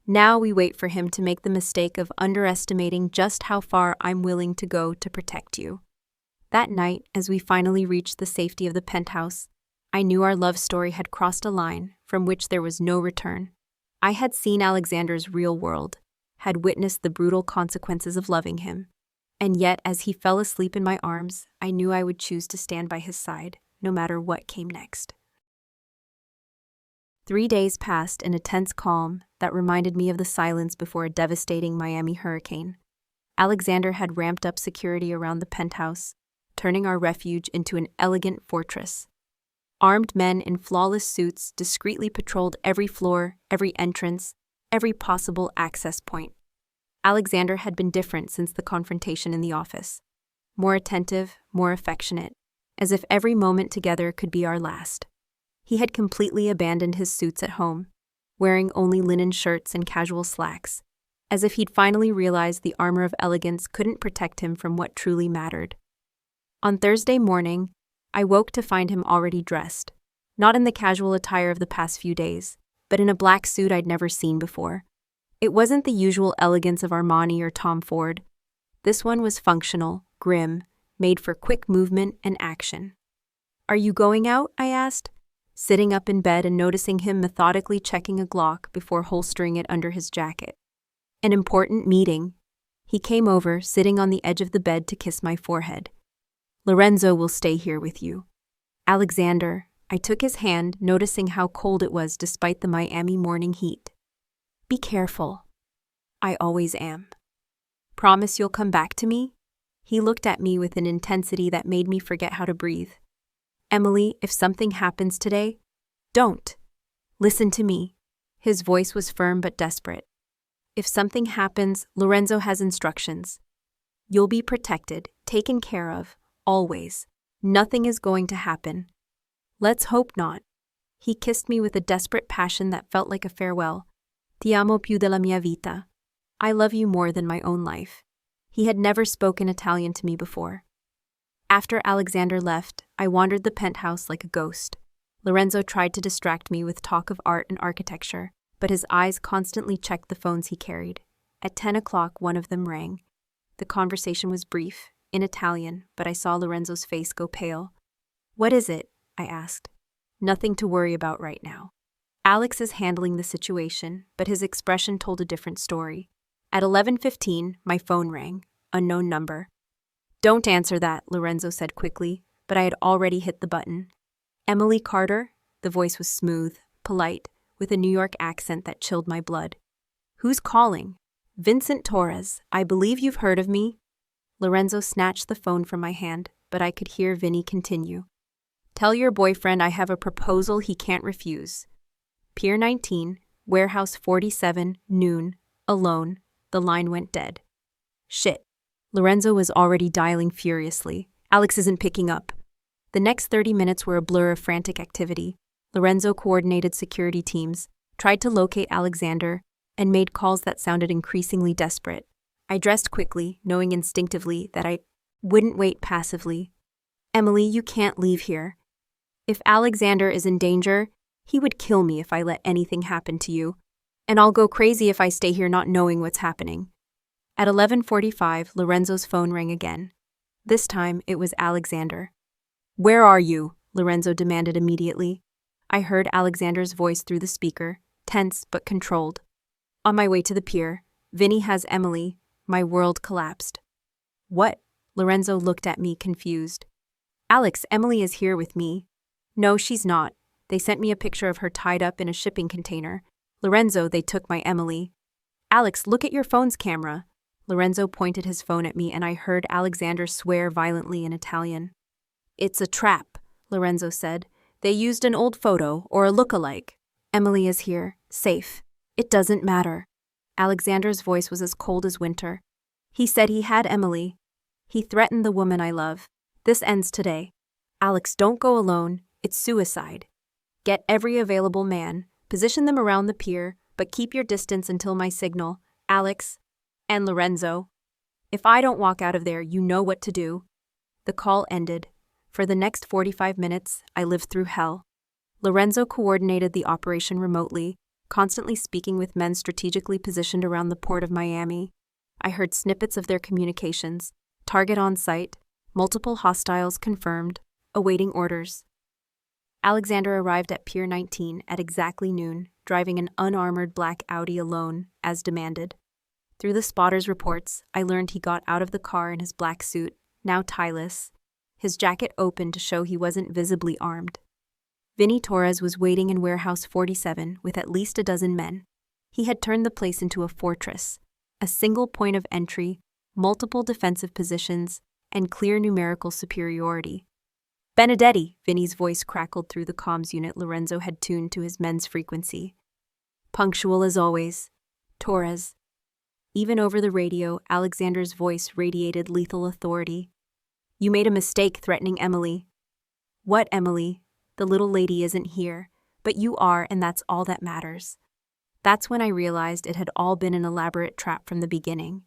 Now we wait for him to make the mistake of underestimating just how far I'm willing to go to protect you. That night, as we finally reached the safety of the penthouse, I knew our love story had crossed a line from which there was no return. I had seen Alexander's real world, had witnessed the brutal consequences of loving him, and yet as he fell asleep in my arms, I knew I would choose to stand by his side, no matter what came next. 3 days passed in a tense calm that reminded me of the silence before a devastating Miami hurricane. Alexander had ramped up security around the penthouse, turning our refuge into an elegant fortress. Armed men in flawless suits discreetly patrolled every floor, every entrance, every possible access point. Alexander had been different since the confrontation in the office. More attentive, more affectionate, as if every moment together could be our last. He had completely abandoned his suits at home, wearing only linen shirts and casual slacks, as if he'd finally realized the armor of elegance couldn't protect him from what truly mattered. On Thursday morning, I woke to find him already dressed, not in the casual attire of the past few days, but in a black suit I'd never seen before. It wasn't the usual elegance of Armani or Tom Ford. This one was functional, grim, made for quick movement and action. "Are you going out?" I asked, sitting up in bed and noticing him methodically checking a Glock before holstering it under his jacket. "An important meeting." He came over, sitting on the edge of the bed to kiss my forehead. "Lorenzo will stay here with you." "Alexander," I took his hand, noticing how cold it was despite the Miami morning heat. "Be careful." "I always am." "Promise you'll come back to me?" He looked at me with an intensity that made me forget how to breathe. "Emily, if something happens today, don't. Listen to me." His voice was firm but desperate. "If something happens, Lorenzo has instructions. You'll be protected, taken care of, always. Nothing is going to happen. Let's hope not." He kissed me with a desperate passion that felt like a farewell. "Ti amo più della mia vita." I love you more than my own life. He had never spoken Italian to me before. After Alexander left, I wandered the penthouse like a ghost. Lorenzo tried to distract me with talk of art and architecture, but his eyes constantly checked the phones he carried. At 10 o'clock, one of them rang. The conversation was brief, in Italian, but I saw Lorenzo's face go pale. "What is it?" I asked. "Nothing to worry about right now. Alex is handling the situation, but his expression told a different story." At 11:15, my phone rang. Unknown number. "Don't answer that," Lorenzo said quickly, but I had already hit the button. "Emily Carter?" The voice was smooth, polite, with a New York accent that chilled my blood. "Who's calling?" "Vincent Torres. I believe you've heard of me." Lorenzo snatched the phone from my hand, but I could hear Vinny continue. "Tell your boyfriend I have a proposal he can't refuse. Pier 19, Warehouse 47, noon, alone." The line went dead. "Shit." Lorenzo was already dialing furiously. "Alex isn't picking up." The next 30 minutes were a blur of frantic activity. Lorenzo coordinated security teams, tried to locate Alexander, and made calls that sounded increasingly desperate. I dressed quickly, knowing instinctively that I wouldn't wait passively. "Emily, you can't leave here. If Alexander is in danger, he would kill me if I let anything happen to you. And I'll go crazy if I stay here not knowing what's happening." At 11:45, Lorenzo's phone rang again. This time, it was Alexander. "Where are you?" Lorenzo demanded immediately. I heard Alexander's voice through the speaker, tense but controlled. "On my way to the pier. Vinny has Emily." My world collapsed. "What?" Lorenzo looked at me, confused. "Alex, Emily is here with me." "No, she's not. They sent me a picture of her tied up in a shipping container. Lorenzo, they took my Emily." "Alex, look at your phone's camera." Lorenzo pointed his phone at me and I heard Alexander swear violently in Italian. "It's a trap," Lorenzo said. "They used an old photo or a look-alike. Emily is here, safe. It doesn't matter." Alexander's voice was as cold as winter. "He said he had Emily. He threatened the woman I love. This ends today. Alex, don't go alone. It's suicide. Get every available man, position them around the pier, but keep your distance until my signal. Alex and Lorenzo. If I don't walk out of there, you know what to do." The call ended. For the next 45 minutes, I lived through hell. Lorenzo coordinated the operation remotely, constantly speaking with men strategically positioned around the port of Miami. I heard snippets of their communications, target on site, multiple hostiles confirmed, awaiting orders. Alexander arrived at Pier 19 at exactly noon, driving an unarmored black Audi alone, as demanded. Through the spotter's reports, I learned he got out of the car in his black suit, now tieless, his jacket open to show he wasn't visibly armed. Vinny Torres was waiting in Warehouse 47 with at least a dozen men. He had turned the place into a fortress, a single point of entry, multiple defensive positions, and clear numerical superiority. Benedetti, Vinny's voice crackled through the comms unit Lorenzo had tuned to his men's frequency. Punctual as always. Torres. Even over the radio, Alexander's voice radiated lethal authority. You made a mistake threatening Emily. What, Emily? The little lady isn't here, but you are, and that's all that matters. That's when I realized it had all been an elaborate trap from the beginning.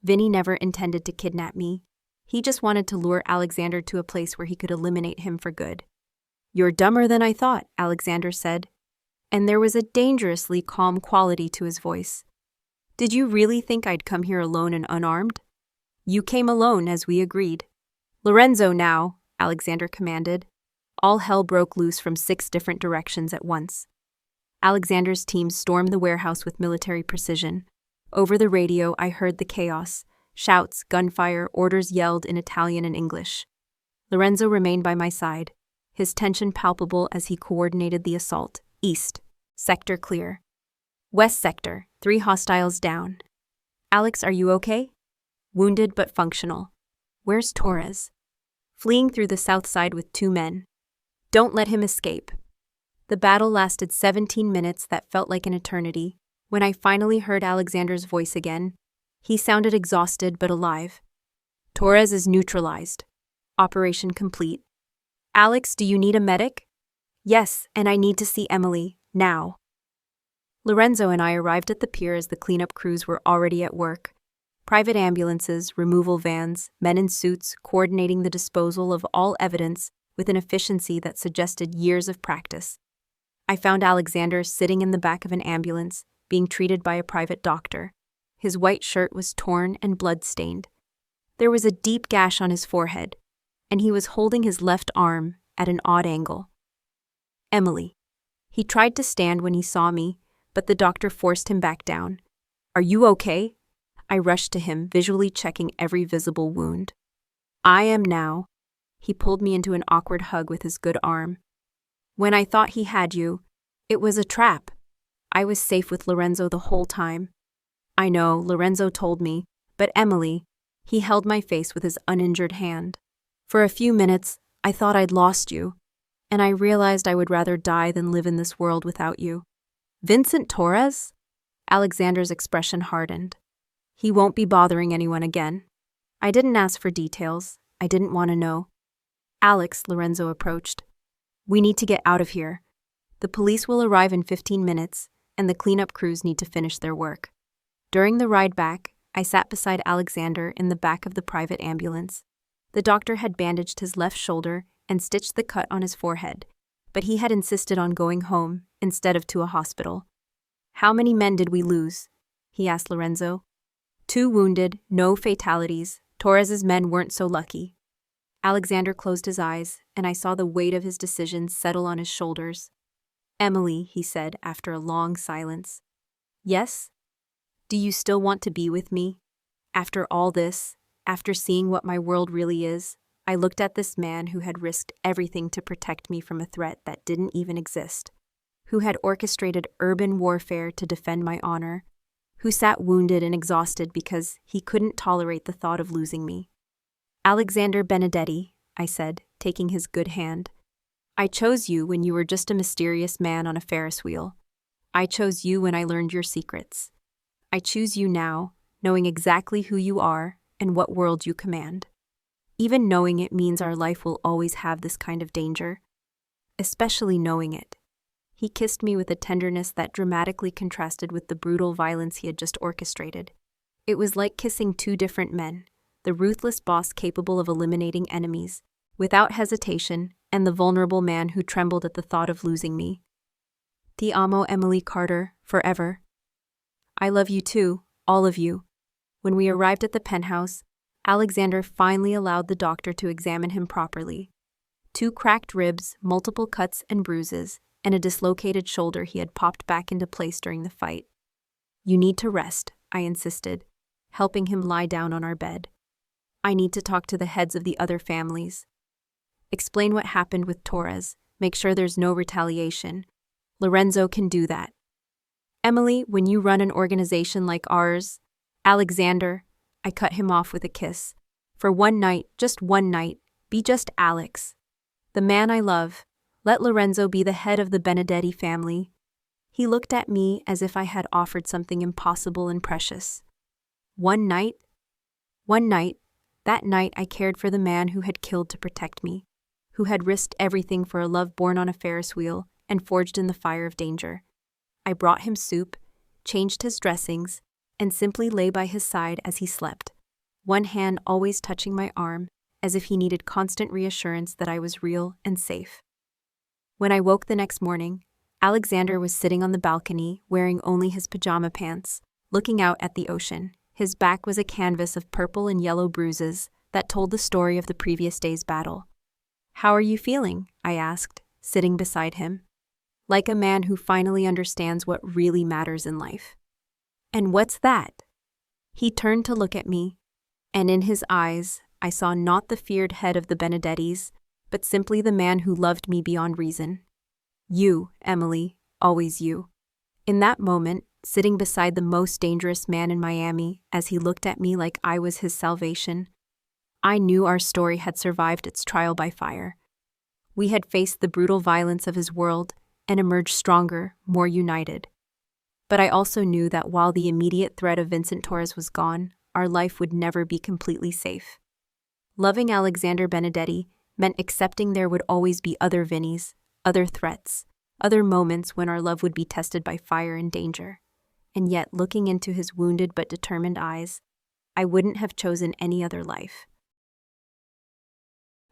Vinny never intended to kidnap me. He just wanted to lure Alexander to a place where he could eliminate him for good. You're dumber than I thought, Alexander said, and there was a dangerously calm quality to his voice. Did you really think I'd come here alone and unarmed? You came alone, as we agreed. Lorenzo now, Alexander commanded. All hell broke loose from 6 different directions at once. Alexander's team stormed the warehouse with military precision. Over the radio, I heard the chaos. Shouts, gunfire, orders yelled in Italian and English. Lorenzo remained by my side, his tension palpable as he coordinated the assault. East. Sector clear. West sector. 3 hostiles down. Alex, are you okay? Wounded but functional. Where's Torres? Fleeing through the south side with 2 men. Don't let him escape. The battle lasted 17 minutes that felt like an eternity. When I finally heard Alexander's voice again, he sounded exhausted but alive. Torres is neutralized. Operation complete. Alex, do you need a medic? Yes, and I need to see Emily, now. Lorenzo and I arrived at the pier as the cleanup crews were already at work. Private ambulances, removal vans, men in suits coordinating the disposal of all evidence with an efficiency that suggested years of practice. I found Alexander sitting in the back of an ambulance, being treated by a private doctor. His white shirt was torn and blood-stained. There was a deep gash on his forehead, and he was holding his left arm at an odd angle. Emily. He tried to stand when he saw me, but the doctor forced him back down. Are you okay? I rushed to him, visually checking every visible wound. I am now. He pulled me into an awkward hug with his good arm. When I thought he had you, it was a trap. I was safe with Lorenzo the whole time. I know, Lorenzo told me, but Emily, he held my face with his uninjured hand. For a few minutes, I thought I'd lost you, and I realized I would rather die than live in this world without you. Vincent Torres? Alexander's expression hardened. He won't be bothering anyone again. I didn't ask for details. I didn't want to know. Alex, Lorenzo approached. We need to get out of here. The police will arrive in 15 minutes, and the cleanup crews need to finish their work. During the ride back, I sat beside Alexander in the back of the private ambulance. The doctor had bandaged his left shoulder and stitched the cut on his forehead, but he had insisted on going home instead of to a hospital. How many men did we lose? He asked Lorenzo. 2 wounded, no fatalities. Torres's men weren't so lucky. Alexander closed his eyes, and I saw the weight of his decision settle on his shoulders. Emily, he said after a long silence. Yes? Do you still want to be with me? After all this, after seeing what my world really is, I looked at this man who had risked everything to protect me from a threat that didn't even exist, who had orchestrated urban warfare to defend my honor, who sat wounded and exhausted because he couldn't tolerate the thought of losing me. Alexander Benedetti, I said, taking his good hand. I chose you when you were just a mysterious man on a Ferris wheel. I chose you when I learned your secrets. I choose you now, knowing exactly who you are and what world you command. Even knowing it means our life will always have this kind of danger. Especially knowing it. He kissed me with a tenderness that dramatically contrasted with the brutal violence he had just orchestrated. It was like kissing 2 different men, the ruthless boss capable of eliminating enemies, without hesitation, and the vulnerable man who trembled at the thought of losing me. Ti amo, Emily Carter, forever. I love you too, all of you. When we arrived at the penthouse, Alexander finally allowed the doctor to examine him properly. 2 cracked ribs, multiple cuts and bruises, and a dislocated shoulder he had popped back into place during the fight. You need to rest, I insisted, helping him lie down on our bed. I need to talk to the heads of the other families. Explain what happened with Torres, make sure there's no retaliation. Lorenzo can do that. Emily, when you run an organization like ours, Alexander, I cut him off with a kiss. For one night, just one night, be just Alex. The man I love. Let Lorenzo be the head of the Benedetti family. He looked at me as if I had offered something impossible and precious. One night? One night. That night I cared for the man who had killed to protect me, who had risked everything for a love born on a Ferris wheel and forged in the fire of danger. I brought him soup, changed his dressings, and simply lay by his side as he slept, one hand always touching my arm, as if he needed constant reassurance that I was real and safe. When I woke the next morning, Alexander was sitting on the balcony, wearing only his pajama pants, looking out at the ocean. His back was a canvas of purple and yellow bruises that told the story of the previous day's battle. "How are you feeling?" I asked, sitting beside him. Like a man who finally understands what really matters in life. "And what's that?" He turned to look at me, and in his eyes, I saw not the feared head of the Benedettis, but simply the man who loved me beyond reason. "You, Emily, always you." In that moment, sitting beside the most dangerous man in Miami, as he looked at me like I was his salvation, I knew our story had survived its trial by fire. We had faced the brutal violence of his world and emerged stronger, more united. But I also knew that while the immediate threat of Vincent Torres was gone, our life would never be completely safe. Loving Alexander Benedetti meant accepting there would always be other Vinnies, other threats, other moments when our love would be tested by fire and danger. And yet, looking into his wounded but determined eyes, I wouldn't have chosen any other life.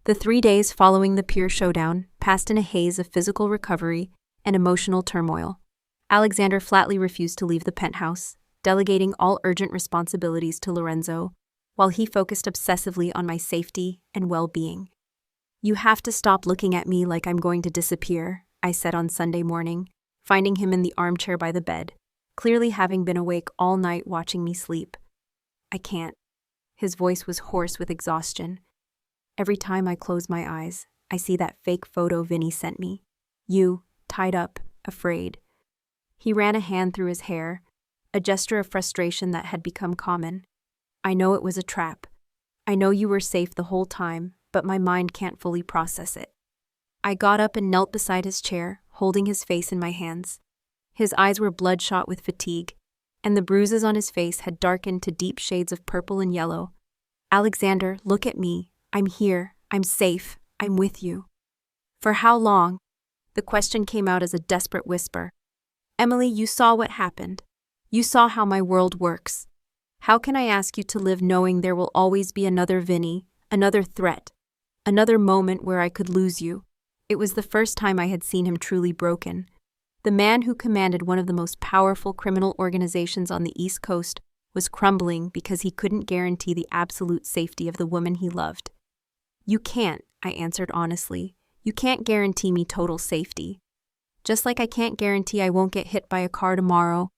The 3 days following the pier showdown passed in a haze of physical recovery and emotional turmoil. Alexander flatly refused to leave the penthouse, delegating all urgent responsibilities to Lorenzo, while he focused obsessively on my safety and well-being. "You have to stop looking at me like I'm going to disappear," I said on Sunday morning, finding him in the armchair by the bed, clearly having been awake all night watching me sleep. "I can't." His voice was hoarse with exhaustion. "Every time I close my eyes, I see that fake photo Vinny sent me. You, tied up, afraid." He ran a hand through his hair, a gesture of frustration that had become common. "I know it was a trap. I know you were safe the whole time, but my mind can't fully process it." I got up and knelt beside his chair, holding his face in my hands. His eyes were bloodshot with fatigue, and the bruises on his face had darkened to deep shades of purple and yellow. "Alexander, look at me. I'm here. I'm safe. I'm with you." "For how long?" The question came out as a desperate whisper. "Emily, you saw what happened. You saw how my world works. How can I ask you to live knowing there will always be another Vinny, another threat, another moment where I could lose you?" It was the first time I had seen him truly broken. The man who commanded one of the most powerful criminal organizations on the East Coast was crumbling because he couldn't guarantee the absolute safety of the woman he loved. "You can't," I answered honestly. "You can't guarantee me total safety. Just like I can't guarantee I won't get hit by a car tomorrow,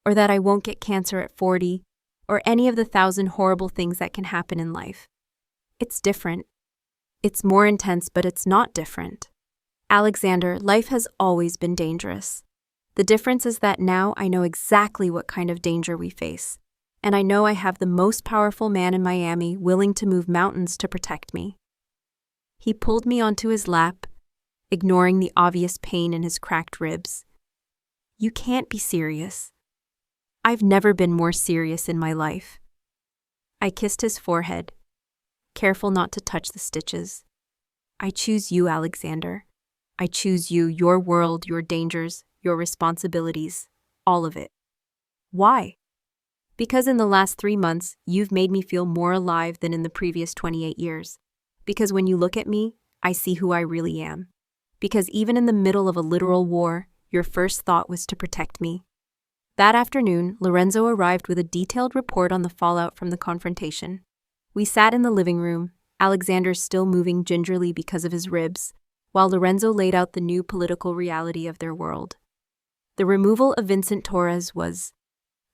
or that I won't get cancer at 40, or any of the 1,000 horrible things that can happen in life. It's different. It's more intense, but it's not different. Alexander, life has always been dangerous. The difference is that now I know exactly what kind of danger we face, and I know I have the most powerful man in Miami willing to move mountains to protect me." He pulled me onto his lap, ignoring the obvious pain in his cracked ribs. "You can't be serious." "I've never been more serious in my life." I kissed his forehead, careful not to touch the stitches. "I choose you, Alexander. I choose you, your world, your dangers, your responsibilities, all of it." "Why?" "Because in the last 3 months, you've made me feel more alive than in the previous 28 years. Because when you look at me, I see who I really am. Because even in the middle of a literal war, your first thought was to protect me." That afternoon, Lorenzo arrived with a detailed report on the fallout from the confrontation. We sat in the living room, Alexander still moving gingerly because of his ribs, while Lorenzo laid out the new political reality of their world. The removal of Vincent Torres was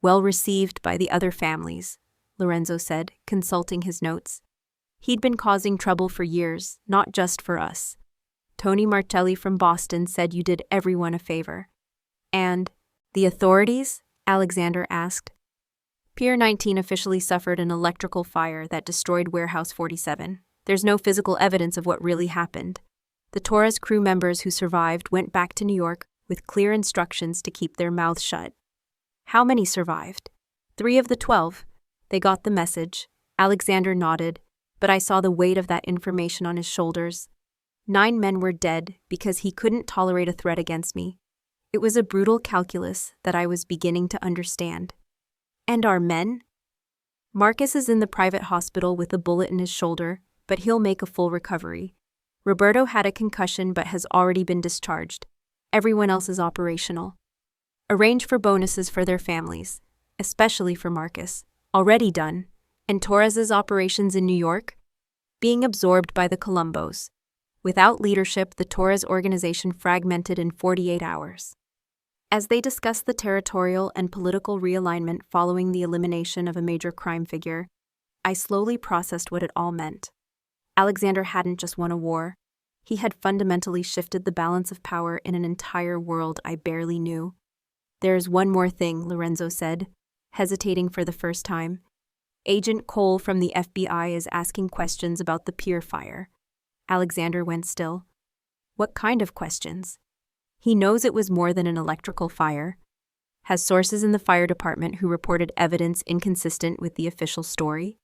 well received by the other families, Lorenzo said, consulting his notes. He'd been causing trouble for years, not just for us. Tony Martelli from Boston said you did everyone a favor. "And the authorities?" Alexander asked. Pier 19 officially suffered an electrical fire that destroyed Warehouse 47. There's no physical evidence of what really happened. The Torres crew members who survived went back to New York with clear instructions to keep their mouths shut. How many survived? 3 of the 12. They got the message. Alexander nodded, but I saw the weight of that information on his shoulders. 9 men were dead because he couldn't tolerate a threat against me. It was a brutal calculus that I was beginning to understand. And our men? Marcus is in the private hospital with a bullet in his shoulder, but he'll make a full recovery. Roberto had a concussion but has already been discharged. Everyone else is operational. Arrange for bonuses for their families, especially for Marcus. Already done. And Torres's operations in New York? Being absorbed by the Colombos. Without leadership, the Torres organization fragmented in 48 hours. As they discussed the territorial and political realignment following the elimination of a major crime figure, I slowly processed what it all meant. Alexander hadn't just won a war. He had fundamentally shifted the balance of power in an entire world I barely knew. There's one more thing, Lorenzo said, hesitating for the first time. Agent Cole from the FBI is asking questions about the pier fire. Alexander went still. What kind of questions? He knows it was more than an electrical fire. Has sources in the fire department who reported evidence inconsistent with the official story.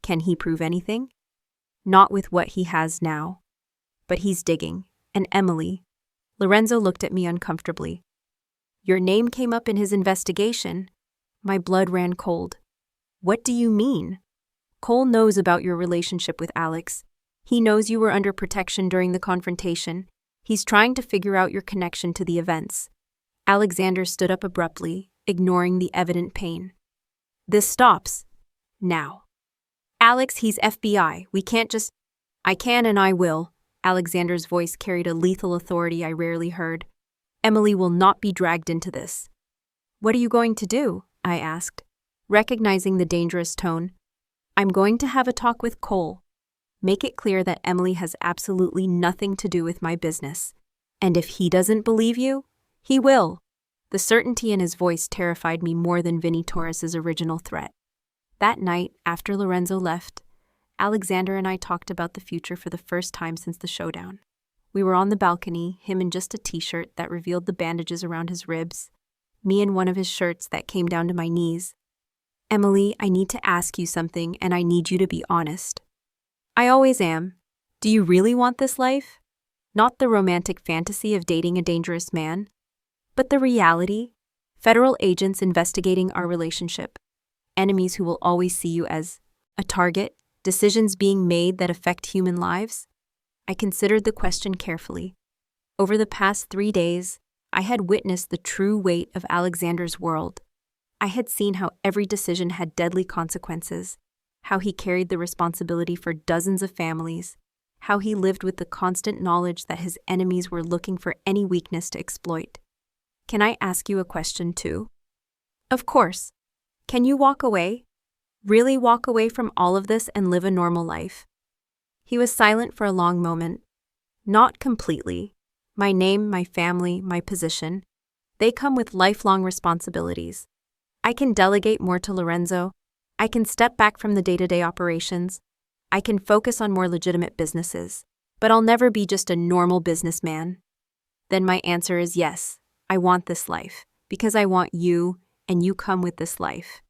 Can he prove anything? Not with what he has now. But he's digging. And Emily. Lorenzo looked at me uncomfortably. Your name came up in his investigation. My blood ran cold. What do you mean? Cole knows about your relationship with Alex. He knows you were under protection during the confrontation. He's trying to figure out your connection to the events. Alexander stood up abruptly, ignoring the evident pain. This stops. Now. Alex, he's FBI. We can't just... I can and I will. Alexander's voice carried a lethal authority I rarely heard. Emily will not be dragged into this. What are you going to do? I asked, recognizing the dangerous tone. I'm going to have a talk with Cole. Make it clear that Emily has absolutely nothing to do with my business. And if he doesn't believe you, he will. The certainty in his voice terrified me more than Vinny Torres's original threat. That night, after Lorenzo left, Alexander and I talked about the future for the first time since the showdown. We were on the balcony, him in just a t-shirt that revealed the bandages around his ribs, me in one of his shirts that came down to my knees. Emily, I need to ask you something, and I need you to be honest. I always am. Do you really want this life? Not the romantic fantasy of dating a dangerous man, but the reality. Federal agents investigating our relationship. Enemies who will always see you as a target. Decisions being made that affect human lives. I considered the question carefully. Over the past 3 days, I had witnessed the true weight of Alexander's world. I had seen how every decision had deadly consequences, how he carried the responsibility for dozens of families, how he lived with the constant knowledge that his enemies were looking for any weakness to exploit. Can I ask you a question too? Of course. Can you walk away? Really walk away from all of this and live a normal life? He was silent for a long moment. Not completely. My name, my family, my position, they come with lifelong responsibilities. I can delegate more to Lorenzo. I can step back from the day-to-day operations. I can focus on more legitimate businesses. But I'll never be just a normal businessman. Then my answer is yes, I want this life, because I want you, and you come with this life.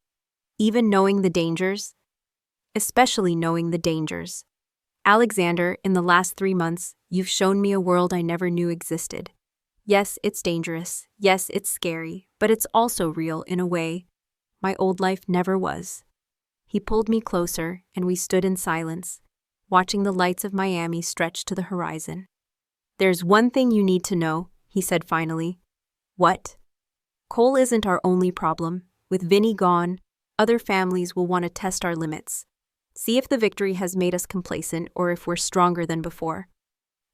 Even knowing the dangers, especially knowing the dangers. Alexander, in the last 3 months, you've shown me a world I never knew existed. Yes, it's dangerous. Yes, it's scary, but it's also real in a way my old life never was. He pulled me closer, and we stood in silence, watching the lights of Miami stretch to the horizon. There's one thing you need to know, he said finally. What? Cole isn't our only problem. With Vinny gone, other families will want to test our limits. See if the victory has made us complacent or if we're stronger than before.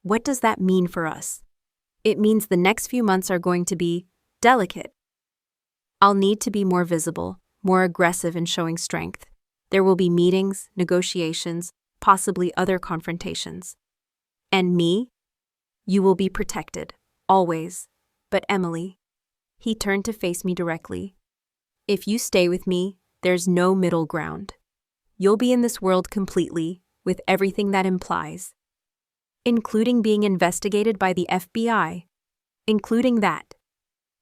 What does that mean for us? It means the next few months are going to be delicate. I'll need to be more visible, more aggressive in showing strength. There will be meetings, negotiations, possibly other confrontations. And me? You will be protected, always. But Emily, he turned to face me directly. If you stay with me, There's no middle ground. You'll be in this world completely, with everything that implies, including being investigated by the FBI, including that,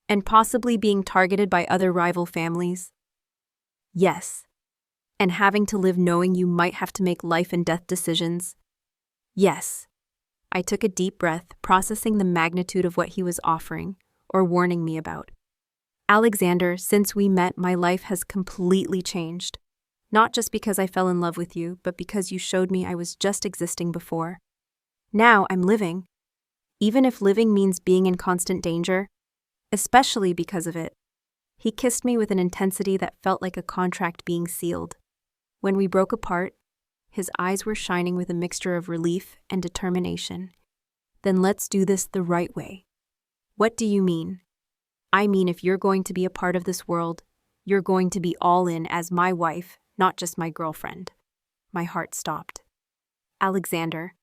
and possibly being targeted by other rival families. Yes. And having to live knowing you might have to make life and death decisions. Yes. I took a deep breath, processing the magnitude of what he was offering, or warning me about. Alexander, since we met, my life has completely changed. Not just because I fell in love with you, but because you showed me I was just existing before. Now I'm living. Even if living means being in constant danger, especially because of it. He kissed me with an intensity that felt like a contract being sealed. When we broke apart, his eyes were shining with a mixture of relief and determination. Then let's do this the right way. What do you mean? I mean, if you're going to be a part of this world, you're going to be all in as my wife, not just my girlfriend. My heart stopped. Alexander,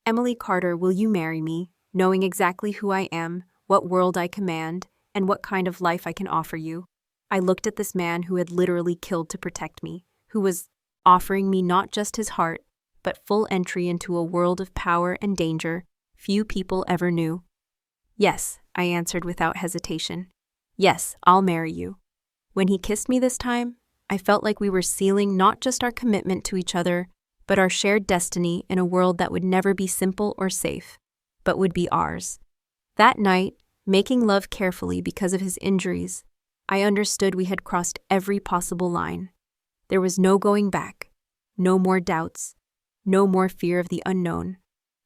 Emily Carter, will you marry me, knowing exactly who I am, what world I command, and what kind of life I can offer you? I looked at this man who had literally killed to protect me, who was offering me not just his heart, but full entry into a world of power and danger few people ever knew. Yes, I answered without hesitation. Yes, I'll marry you. When he kissed me this time, I felt like we were sealing not just our commitment to each other, but our shared destiny in a world that would never be simple or safe, but would be ours. That night, making love carefully because of his injuries, I understood we had crossed every possible line. There was no going back, no more doubts, no more fear of the unknown.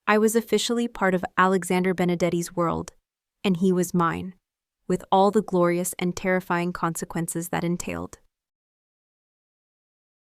I was officially part of Alexander Benedetti's world, and he was mine, with all the glorious and terrifying consequences that entailed.